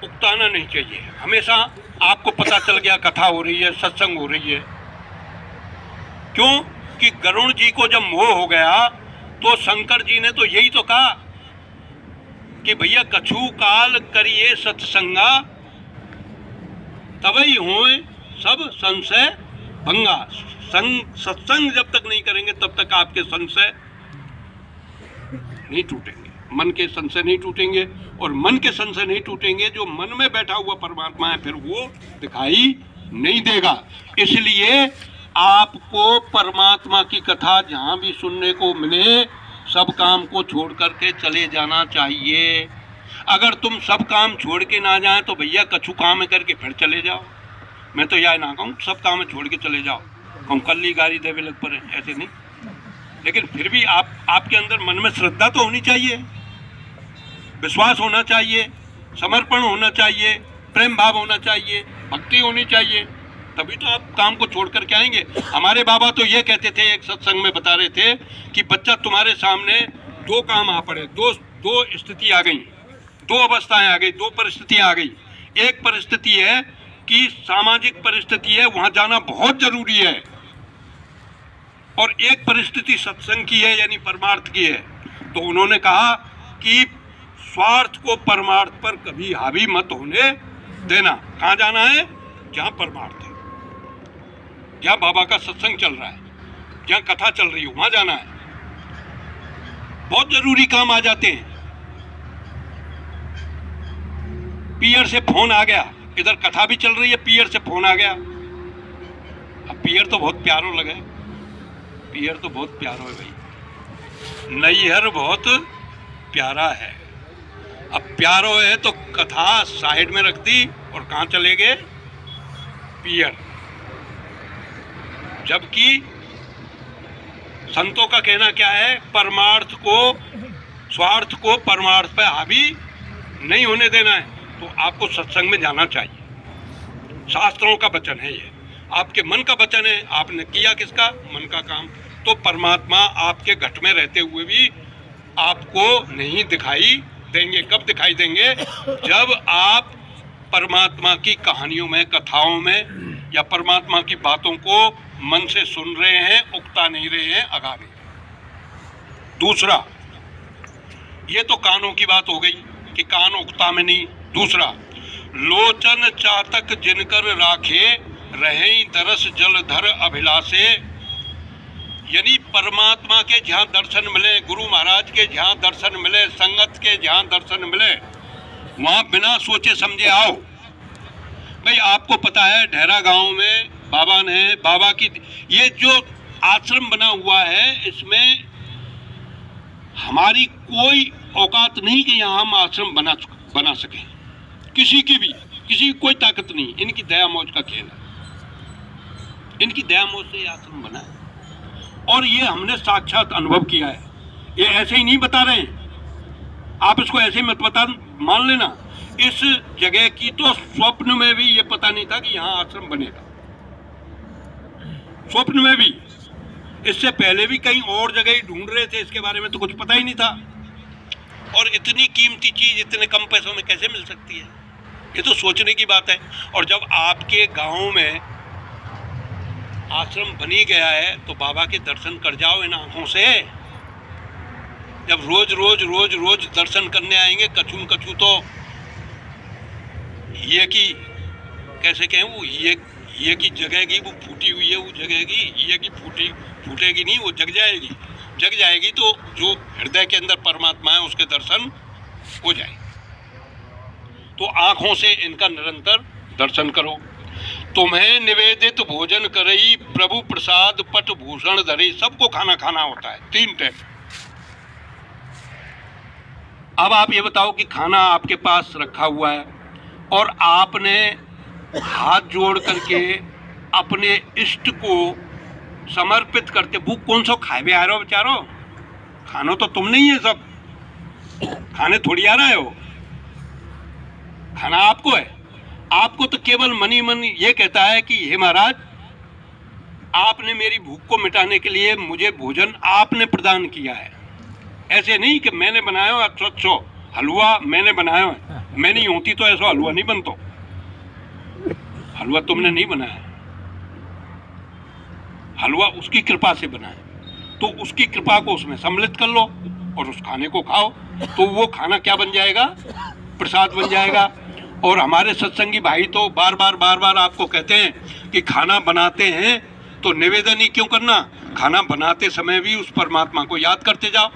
S1: उकताना नहीं चाहिए। हमेशा आपको पता चल गया कथा हो रही है, सत्संग हो रही है। क्यों कि गरुण जी को जब मोह हो गया तो शंकर जी ने तो यही तो कहा कि भैया कछु काल करिए सत्संगा, तभी होए सब संशय भंगा। सत्संग जब तक नहीं करेंगे तब तक आपके संशय नहीं टूटेंगे, मन के संशय नहीं टूटेंगे, और मन के संशय नहीं टूटेंगे जो मन में बैठा हुआ परमात्मा है, फिर वो दिखाई नहीं देगा। इसलिए आपको परमात्मा की कथा जहाँ भी सुनने को मिले, सब काम को छोड़ करके चले जाना चाहिए। अगर तुम सब काम छोड़ के ना जाए तो भैया कछु काम करके फिर चले जाओ। मैं तो यह ना कहूँ सब काम छोड़ के चले जाओ, कहूँ कल ही गाड़ी देवे लग पड़े, ऐसे नहीं। लेकिन फिर भी आपके अंदर मन में श्रद्धा तो होनी चाहिए, विश्वास होना चाहिए, समर्पण होना चाहिए, प्रेम भाव होना चाहिए, भक्ति होनी चाहिए, तभी तो आप काम को छोड़ करके आएंगे। हमारे बाबा तो ये कहते थे, एक सत्संग में बता रहे थे कि बच्चा तुम्हारे सामने 2 काम आ पड़े, दो स्थिति आ गई, 2 अवस्थाएं आ गई, 2 परिस्थितियां आ गई। एक परिस्थिति है कि सामाजिक परिस्थिति है, वहां जाना बहुत जरूरी है, और एक परिस्थिति सत्संग की है यानी परमार्थ की है। तो उन्होंने कहा कि स्वार्थ को परमार्थ पर कभी हावी मत होने देना। कहाँ जाना है? जहाँ परमार्थ है, जहाँ बाबा का सत्संग चल रहा है, जहाँ कथा चल रही है, वहाँ जाना है। बहुत जरूरी काम आ जाते हैं। पीयर से फोन आ गया, इधर कथा भी चल रही है, पीयर से फोन आ गया। अब पीयर तो बहुत प्यारो लगे, पीयर तो बहुत प्यारो है भाई, नैहर बहुत प्यारा है। अब प्यारो है तो कथा साइड में रख दी और कहाँ चले गए? पीयर। जबकि संतों का कहना क्या है? परमार्थ को, स्वार्थ को परमार्थ पर हावी नहीं होने देना है। तो आपको सत्संग में जाना चाहिए। शास्त्रों का वचन है ये, आपके मन का वचन है। आपने किया किसका? मन का काम। तो परमात्मा आपके घट में रहते हुए भी आपको नहीं दिखाई देंगे। कब दिखाई देंगे? जब आप परमात्मा की कहानियों में, कथाओं में या परमात्मा की बातों को मन से सुन रहे हैं, उकता नहीं रहे हैं, अगा रहे हैं। दूसरा, ये तो कानों की बात हो गई कि कान उकता में नहीं। दूसरा, लोचन चातक जिनकर राखे रहे दरस जलधर अभिलाषे, यानी परमात्मा के जहाँ दर्शन मिले, गुरु महाराज के जहाँ दर्शन मिले, संगत के जहाँ दर्शन मिले, वहाँ बिना सोचे समझे आओ। भाई आपको पता है ढहरा गांव में बाबा की ये जो आश्रम बना हुआ है, इसमें हमारी कोई औकात नहीं कि यहाँ हम आश्रम बना सकें। किसी की कोई ताकत नहीं, इनकी दया मौज का खेल है। इनकी दया मौज से ये आश्रम बना है और ये हमने साक्षात अनुभव किया है। ये ऐसे ही नहीं बता रहे हैं, आप इसको ऐसे ही मत मान लेना। इस जगह की तो स्वप्न में भी ये पता नहीं था कि यहाँ आश्रम बनेगा, स्वप्न में भी। इससे पहले भी कहीं और जगह ही ढूंढ रहे थे, इसके बारे में तो कुछ पता ही नहीं था। और इतनी कीमती चीज इतने कम पैसों में कैसे मिल सकती है, ये तो सोचने की बात है। और जब आपके गांव में आश्रम बनी गया है तो बाबा के दर्शन कर जाओ इन आंखों से। जब रोज रोज दर्शन करने आएंगे कछू तो ये की कैसे कहें, वो ये की जगेगी, वो फूटी हुई है, वो जगेगी, ये की फूटेगी नहीं, वो जग जाएगी तो जो हृदय के अंदर परमात्मा है उसके दर्शन हो जाए। तो आंखों से इनका निरंतर दर्शन करो। तुम्हें निवेदित भोजन करई प्रभु प्रसाद पट भूषण धरई। सबको खाना होता है 3 टाइम। अब आप ये बताओ कि खाना आपके पास रखा हुआ है और आपने हाथ जोड़ करके अपने इष्ट को समर्पित करते, भूख कौन सा खाए भी आ रहे हो बेचारो, खानो तो तुम नहीं है, सब खाने थोड़ी आ रहे हो, खाना आपको है। आपको तो केवल मन ये कहता है कि हे महाराज, आपने मेरी भूख को मिटाने के लिए मुझे भोजन आपने प्रदान किया है। ऐसे नहीं कि मैंने बनाया है स्वच्छ हलवा, मैंने बनाया है, मैं नहीं होती तो ऐसा हलवा नहीं बनता। हलवा तुमने नहीं बनाया, हलवा उसकी कृपा से बना है, तो उसकी कृपा को उसमें सम्मिलित कर लो और उस खाने को खाओ, तो वो खाना क्या बन जाएगा? प्रसाद बन जाएगा। और हमारे सत्संगी भाई तो बार बार आपको कहते हैं कि खाना बनाते हैं तो निवेदन ही क्यों करना, खाना बनाते समय भी उस परमात्मा को याद करते जाओ।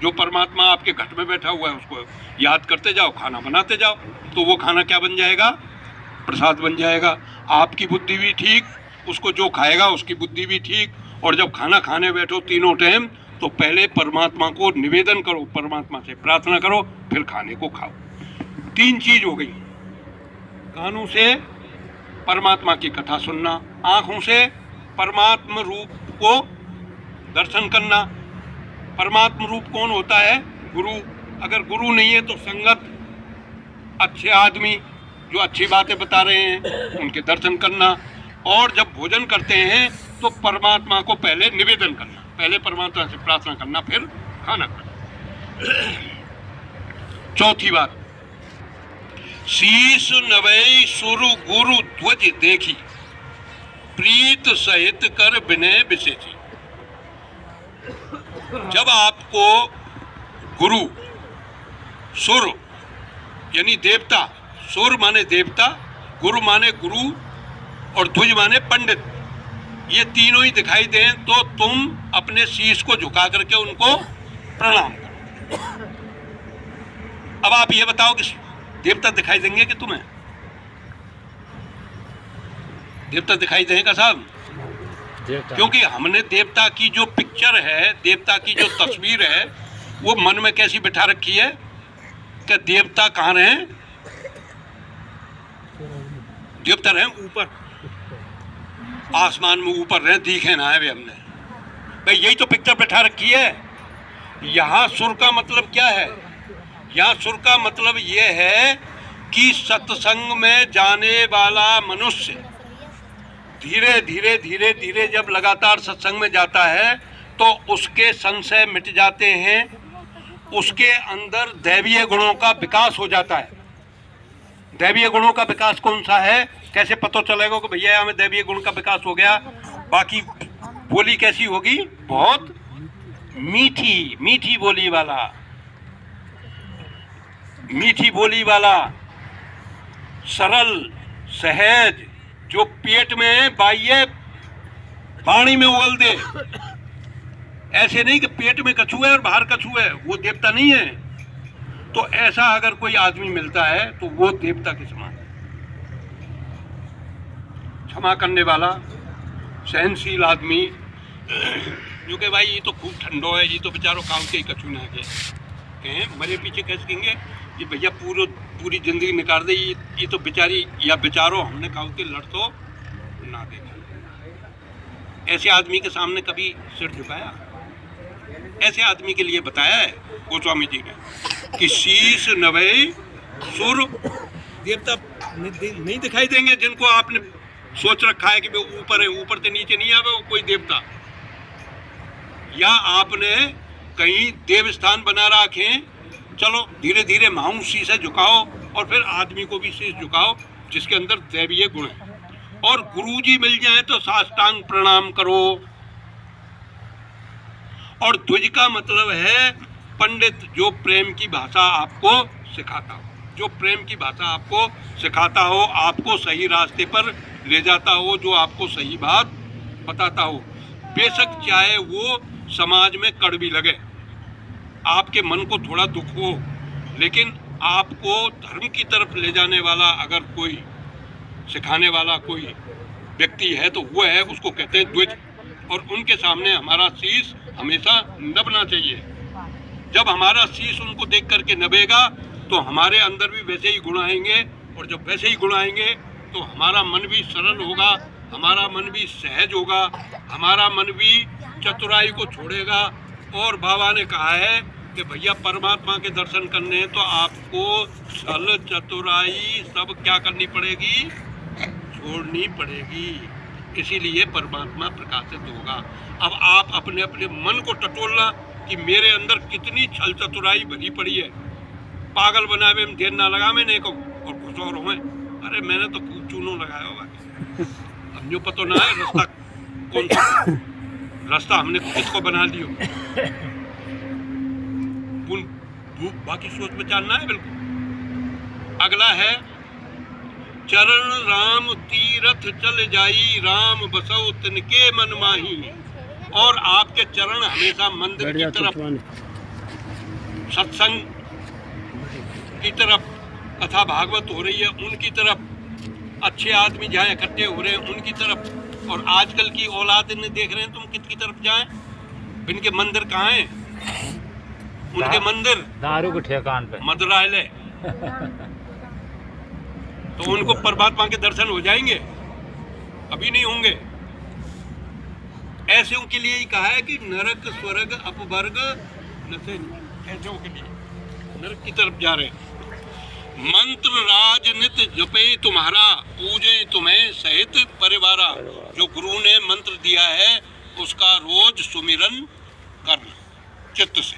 S1: जो परमात्मा आपके घट में बैठा हुआ है उसको याद करते जाओ, खाना बनाते जाओ, तो वो खाना क्या बन जाएगा? प्रसाद बन जाएगा। आपकी बुद्धि भी ठीक, उसको जो खाएगा उसकी बुद्धि भी ठीक। और जब खाना खाने बैठो 3 टाइम तो पहले परमात्मा को निवेदन करो, परमात्मा से प्रार्थना करो, फिर खाने को खाओ। 3 चीज हो गई। कानों से परमात्मा की कथा सुनना, आंखों से परमात्मा रूप को दर्शन करना। परमात्मा रूप कौन होता है? गुरु। अगर गुरु नहीं है तो संगत, अच्छे आदमी जो अच्छी बातें बता रहे हैं उनके दर्शन करना। और जब भोजन करते हैं तो परमात्मा को पहले निवेदन करना, पहले परमात्मा से प्रार्थना करना, फिर खाना खाना। चौथी बात, शीश नवै सुरु गुरु ध्वज देखी प्रीत सहित कर विनय विशेषी। जब आपको गुरु, सुर यानी देवता, सुर माने देवता, गुरु माने गुरु और ध्वज माने पंडित, ये तीनों ही दिखाई दें तो तुम अपने शीश को झुका करके उनको प्रणाम करो। अब आप ये बताओ कि देवता दिखाई देंगे कि तुम्हें? देवता दिखाई देगा साहब? क्योंकि हमने देवता की जो पिक्चर है, देवता की जो तस्वीर है, वो मन में कैसी बिठा रखी है कि देवता कहाँ रहे? देवता रहे ऊपर, आसमान में ऊपर रहे, दिखे ना है हमने। भाई यही तो पिक्चर बिठा रखी है। यहाँ सुर का मतलब क्या है? यहाँ सुर का मतलब ये है कि सत्संग में जाने वाला मनुष्य धीरे धीरे जब लगातार सत्संग में जाता है तो उसके संशय मिट जाते हैं, उसके अंदर दैवीय गुणों का विकास हो जाता है। दैवीय गुणों का विकास कौन सा है, कैसे पता चलेगा कि भैया हमें दैवीय गुण का विकास हो गया? बाकी बोली कैसी होगी? बहुत मीठी, मीठी बोली वाला, मीठी बोली वाला, सरल, सहज, जो पेट में बाह्य पानी में उगल दे। ऐसे नहीं कि पेट में कछुआ है और बाहर कछुआ है, वो देवता नहीं है। तो ऐसा अगर कोई आदमी मिलता है तो वो देवता के समान है। क्षमा करने वाला, सहनशील आदमी, जो कि भाई ये तो खूब ठंडो है, ये तो बेचारों काम के ही कछू ना के कहें, मरे पीछे कैसे कहेंगे ये भैया पूरी जिंदगी निकाल दे, ये तो बेचारी या बेचारों हमने काम के लड़ तो ना देखा। ऐसे आदमी के सामने कभी सिर झुकाया? ऐसे आदमी के लिए बताया है गोस्वामी जी ने कि शीश नभे सुर देवता नहीं दिखाई देंगे। जिनको आपने सोच रखा है कि वो ऊपर है, ऊपर से नीचे नहीं आवे वो कोई देवता, या आपने कहीं देव स्थान बना रखे, चलो धीरे धीरे माउं शीश झुकाओ और फिर आदमी को भी शीश झुकाओ जिसके अंदर दैवीय गुण है। और गुरुजी मिल जाए तो साष्टांग प्रणाम करो। और द्विज का मतलब है पंडित, जो प्रेम की भाषा आपको सिखाता हो, जो प्रेम की भाषा आपको सिखाता हो, आपको सही रास्ते पर ले जाता हो, जो आपको सही बात बताता हो। बेशक चाहे वो समाज में कड़वी लगे, आपके मन को थोड़ा दुख हो, लेकिन आपको धर्म की तरफ ले जाने वाला अगर कोई सिखाने वाला कोई व्यक्ति है तो वो है, उसको कहते हैं द्विज। और उनके सामने हमारा शीश हमेशा नभना चाहिए। जब हमारा शीश उनको देख करके नभेगा तो हमारे अंदर भी वैसे ही गुण आएंगे, और जब वैसे ही गुण आएंगे तो हमारा मन भी सरल होगा, हमारा मन भी सहज होगा, हमारा मन भी चतुराई को छोड़ेगा। और बाबा ने कहा है कि भैया परमात्मा के दर्शन करने हैं तो आपको छल चतुराई सब क्या करनी पड़ेगी? छोड़नी पड़ेगी। इसीलिए परमात्मा प्रकाशित होगा। अब आप अपने अपने मन को टटोलना कि मेरे अंदर कितनी छल चतुराई भरी पड़ी है, पागल बनावे में देर ना लगा मैंने को और खुश और हुए। अरे मैंने तो खूब चूनो लगाया होगा, अब जो पता ना है रास्ता कौन सा, रास्ता हमने किसको बना लियो, बाकी सोच विचार ना है बिल्कुल। अगला है चरण राम तीरथ चल जाई, राम बसौ तिनके मन माही। और आपके चरण हमेशा मंदिर की तरफ, सत्संग की तरफ, कथा भागवत हो रही है उनकी तरफ, अच्छे आदमी जहाँ इकट्ठे हो रहे हैं उनकी तरफ। और आजकल की औलाद ने देख रहे हैं तुम किसकी तरफ जाएं? इनके मंदिर कहाँ हैं? उनके मंदिर
S2: दारू के ठेकान पे,
S1: मदरालय। तो उनको परमात्मा के दर्शन हो जाएंगे? अभी नहीं होंगे। ऐसे के लिए ही कहा है कि नरक स्वर्ग अपवर्ग नशे, ऐसों के लिए नरक की तरफ जा रहे हैं। मंत्र राज नित जपे तुम्हारा, पूजे तुम्हें सहित परिवारा। जो गुरु ने मंत्र दिया है उसका रोज सुमिरन करना, चित्त से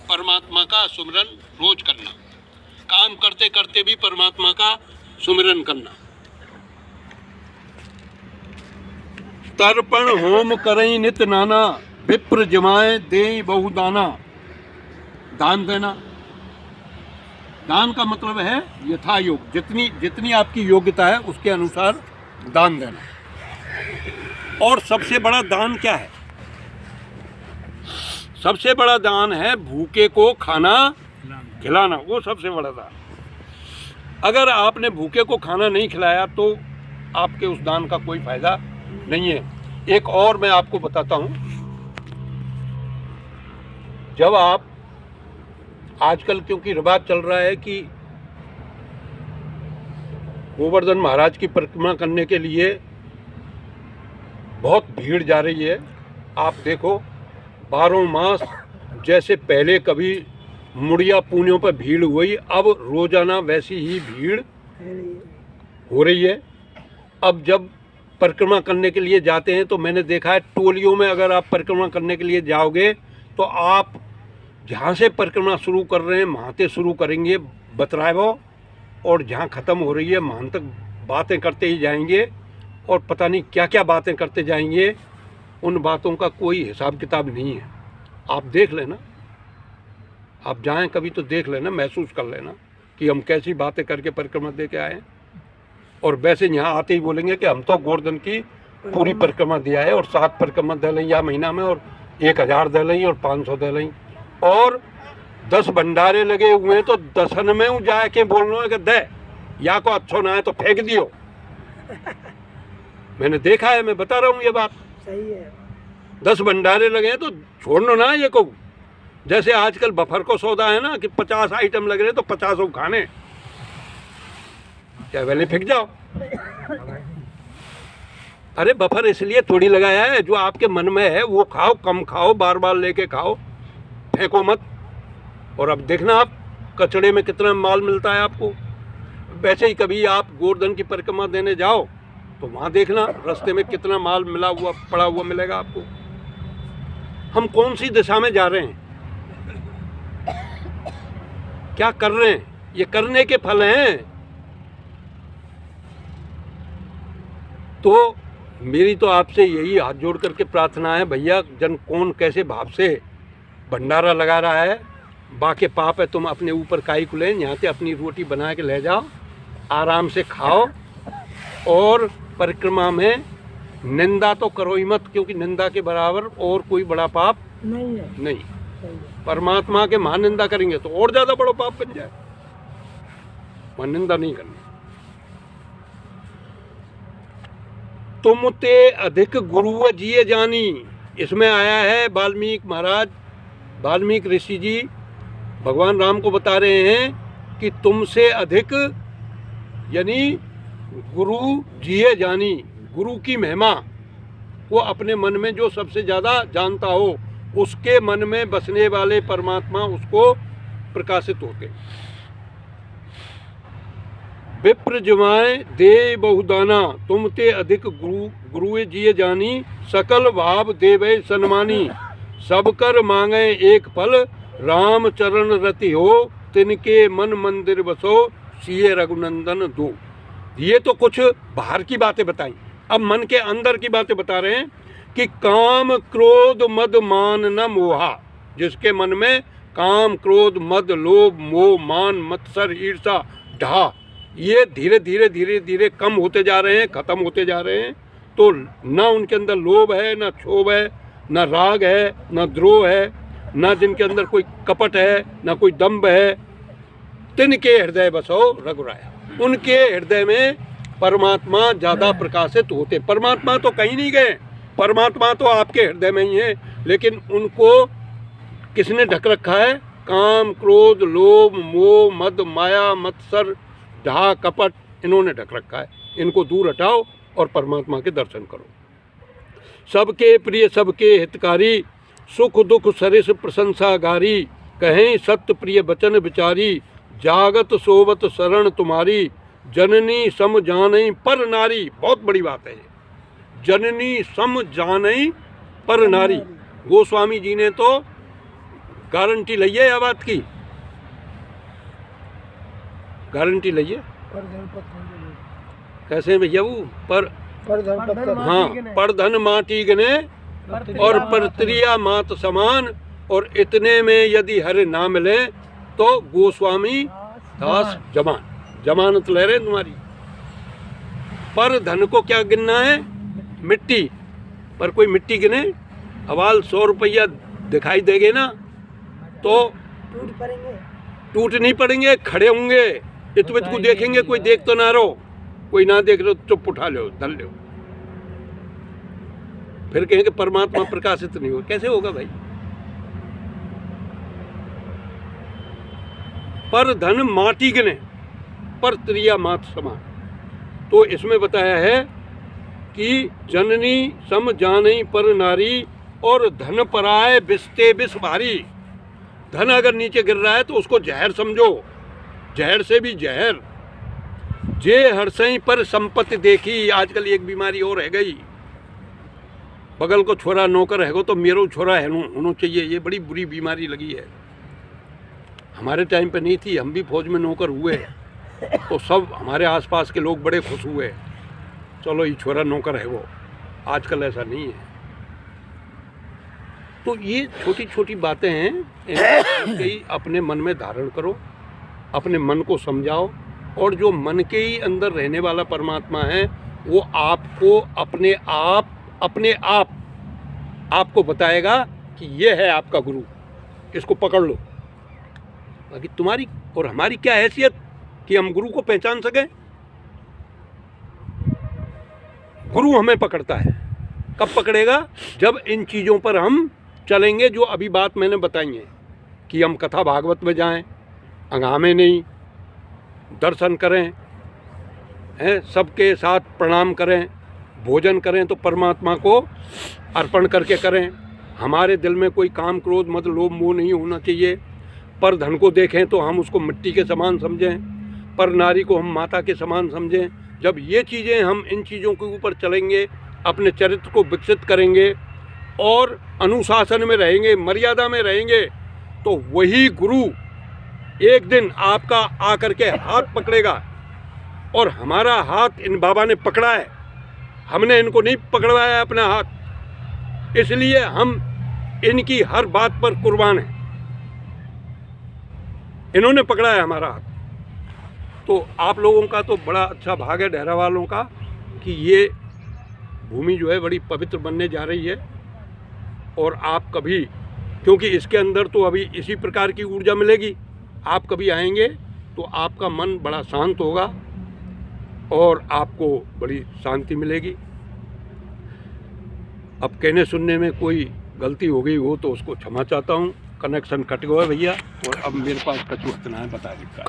S1: परमात्मा का सुमिरन रोज करना, काम करते करते भी परमात्मा का सुमिरन करना। तर्पण होम करई नित नाना, विप्र जमाए देई बहु दाना। दान देना, दान का मतलब है यथा योग, जितनी जितनी आपकी योग्यता है उसके अनुसार दान देना। और सबसे बड़ा दान क्या है? सबसे बड़ा दान है भूखे को खाना खिलाना, वो सबसे बड़ा दान। अगर आपने भूखे को खाना नहीं खिलाया तो आपके उस दान का कोई फायदा नहीं है। एक और मैं आपको बताता हूँ, जब आप आजकल क्योंकि रिवाज चल रहा है कि गोवर्धन महाराज की परिक्रमा करने के लिए बहुत भीड़ जा रही है। आप देखो 12 मास जैसे पहले कभी मुड़िया पूनियों पर भीड़ हुई, अब रोजाना वैसी ही भीड़ हो रही है। अब जब परिक्रमा करने के लिए जाते हैं तो मैंने देखा है टोलियों में अगर आप परिक्रमा करने के लिए जाओगे तो आप जहाँ से परिक्रमा शुरू कर रहे हैं वहाँ से शुरू करेंगे बतराएबो, और जहाँ ख़त्म हो रही है वहाँ तक बातें करते ही जाएंगे और पता नहीं क्या क्या बातें करते जाएंगे। उन बातों का कोई हिसाब किताब नहीं है। आप देख लेना, आप जाएं कभी तो देख लेना, महसूस कर लेना कि हम कैसी बातें करके परिक्रमा दे के आए। और वैसे यहाँ आते ही बोलेंगे कि हम तो गोवर्धन की पूरी परिक्रमा दिया है और 7 परिक्रमा दे लें या महीना में, और 1000 दे लें और 500 दे लें, और 10 भंडारे लगे हुए हैं तो 10 में जाके बोलना है कि दे, या को अच्छो ना है तो फेंक दियो। मैंने देखा है, मैं बता रहा हूँ ये बात
S3: सही है।
S1: 10 भंडारे लगे हैं तो छोड़ना ना ये को। जैसे आजकल बफर को सौदा है ना कि 50 आइटम लग रहे हैं तो 50 खाने, क्या पहले फेंक जाओ। अरे बफर इसलिए थोड़ी लगाया है, जो आपके मन में है वो खाओ, कम खाओ, बार बार लेके खाओ, फेंको मत। और अब देखना आप कचड़े में कितना माल मिलता है आपको। वैसे ही कभी आप गोवर्धन की परिक्रमा देने जाओ तो वहाँ देखना रास्ते में कितना माल मिला हुआ पड़ा हुआ मिलेगा आपको। हम कौन सी दिशा में जा रहे हैं, क्या कर रहे हैं, ये करने के फल हैं। तो मेरी तो आपसे यही हाथ जोड़ करके प्रार्थना है, भैया जन कौन कैसे भाव से भंडारा लगा रहा है, बाकी पाप है तुम अपने ऊपर काई को लें, यहाँ से अपनी रोटी बना के ले जाओ, आराम से खाओ, और परिक्रमा में निंदा तो करो ही मत, क्योंकि निंदा के बराबर और कोई बड़ा पाप
S3: नहीं है।
S1: नहीं।
S3: सही है।
S1: परमात्मा के महान निंदा करेंगे तो और ज़्यादा बड़ा पाप बन जाए, वह निंदा नहीं करनी। तुम ते अधिक गुरु जिए जानी, इसमें आया है वाल्मीकि महाराज, वाल्मीकि ऋषि जी भगवान राम को बता रहे हैं कि तुमसे अधिक यानी गुरु जिए जानी, गुरु की महिमा वो अपने मन में जो सबसे ज़्यादा जानता हो, उसके मन में बसने वाले परमात्मा उसको प्रकाशित होते। विप्र जमाए दे बहुदाना, तुम ते अधिक गुरुए जिए जानी, सकल भाव देवे सन्मानी, सब कर मांगे एक फल, राम चरण रति हो, तिनके मन मंदिर बसो, सिए रघुनंदन दो। ये तो कुछ बाहर की बातें बताई, अब मन के अंदर की बातें बता रहे हैं कि काम क्रोध मद मान न मोहा, जिसके मन में काम क्रोध मद लोभ मोह मान मत्सर ईर्षा ढा ये धीरे धीरे धीरे धीरे कम होते जा रहे हैं, खत्म होते जा रहे हैं। तो ना उनके अंदर लोभ है, ना क्षोभ है, ना राग है, ना द्रोह है, ना जिनके अंदर कोई कपट है, ना कोई दम्भ है। तिनके हृदय बसो रघुराया, उनके हृदय में परमात्मा ज़्यादा प्रकाशित होते। परमात्मा तो कहीं नहीं गए, परमात्मा तो आपके हृदय में ही है, लेकिन उनको किसने ढक रखा है? काम क्रोध लोभ मोह मद माया मत्सर ढा कपट, इन्होंने ढक रखा है। इनको दूर हटाओ और परमात्मा के दर्शन करो। सबके प्रिय सबके हितकारी, सुख दुख सरिस प्रशंसागारी, कहें सत्य प्रिय वचन विचारी, जागत सोवत शरण तुम्हारी, जननी सम जानई पर नारी। बहुत बड़ी बात है ये, जननी सम जानई पर नारी। गोस्वामी जी ने तो गारंटी ली है यह बात की, गारंटी ली है। कैसे भैया वो पर हाँ, पर धन माटी गने और पर त्रिया मात समान, और इतने में यदि हरे ना मिले तो गोस्वामी दास जमानत ले रहे तुम्हारी। पर धन को क्या गिनना है? मिट्टी। पर कोई मिट्टी गिने, हवाल 100 रुपया दिखाई देंगे ना तो टूट नहीं पड़ेंगे, खड़े होंगे, इतवित को देखेंगे, कोई देख तो ना रहो, कोई ना देख रहे चुप उठा लो धर लो। फिर कहेंगे परमात्मा प्रकाशित नहीं हो, कैसे होगा भाई? पर धन माटी गिने पर त्रिया मात समान। तो इसमें बताया है कि जननी सम जानई पर नारी, और धन पराए बिस्ते बिस भारी। धन अगर नीचे गिर रहा है तो उसको जहर समझो, जहर से भी जहर। जे हरसई पर संपत्ति देखी। आजकल एक बीमारी और है गई, बगल को छोरा नौकर हैगो तो मेरो छोरा है होना चाहिए। ये बड़ी बुरी बीमारी लगी है। हमारे टाइम पे नहीं थी, हम भी फौज में नौकर हुए तो सब हमारे आसपास के लोग बड़े खुश हुए, चलो ये छोरा नौकर है वो। आजकल ऐसा नहीं है। तो ये छोटी छोटी बातें हैं, कई अपने मन में धारण करो, अपने मन को समझाओ, और जो मन के ही अंदर रहने वाला परमात्मा है वो आपको अपने आप आपको बताएगा कि ये है आपका गुरु, इसको पकड़ लो। बाकी तुम्हारी और हमारी क्या हैसियत कि हम गुरु को पहचान सकें? गुरु हमें पकड़ता है। कब पकड़ेगा? जब इन चीज़ों पर हम चलेंगे, जो अभी बात मैंने बताई है कि हम कथा भागवत में जाएं, अंगामे नहीं, दर्शन करें, हैं, सबके साथ प्रणाम करें, भोजन करें तो परमात्मा को अर्पण करके करें। हमारे दिल में कोई काम क्रोध मद लोभ मोह नहीं होना चाहिए। पर धन को देखें तो हम उसको मिट्टी के समान समझें, पर नारी को हम माता के समान समझें। जब ये चीज़ें, हम इन चीज़ों के ऊपर चलेंगे, अपने चरित्र को विकसित करेंगे और अनुशासन में रहेंगे, मर्यादा में रहेंगे, तो वही गुरु एक दिन आपका आकर के हाथ पकड़ेगा। और हमारा हाथ इन बाबा ने पकड़ा है, हमने इनको नहीं पकड़वाया अपना हाथ, इसलिए हम इनकी हर बात पर कुर्बान हैं। इन्होंने पकड़ा है हमारा हाथ। तो आप लोगों का तो बड़ा अच्छा भाग है, डेरा वालों का, कि ये भूमि जो है बड़ी पवित्र बनने जा रही है। और आप कभी, क्योंकि इसके अंदर तो अभी इसी प्रकार की ऊर्जा मिलेगी, आप कभी आएंगे तो आपका मन बड़ा शांत होगा और आपको बड़ी शांति मिलेगी। अब कहने सुनने में कोई गलती हो गई हो तो उसको क्षमा चाहता हूँ। कनेक्शन कट गया भैया, और अब मेरे पास कछु इतना है बता देता।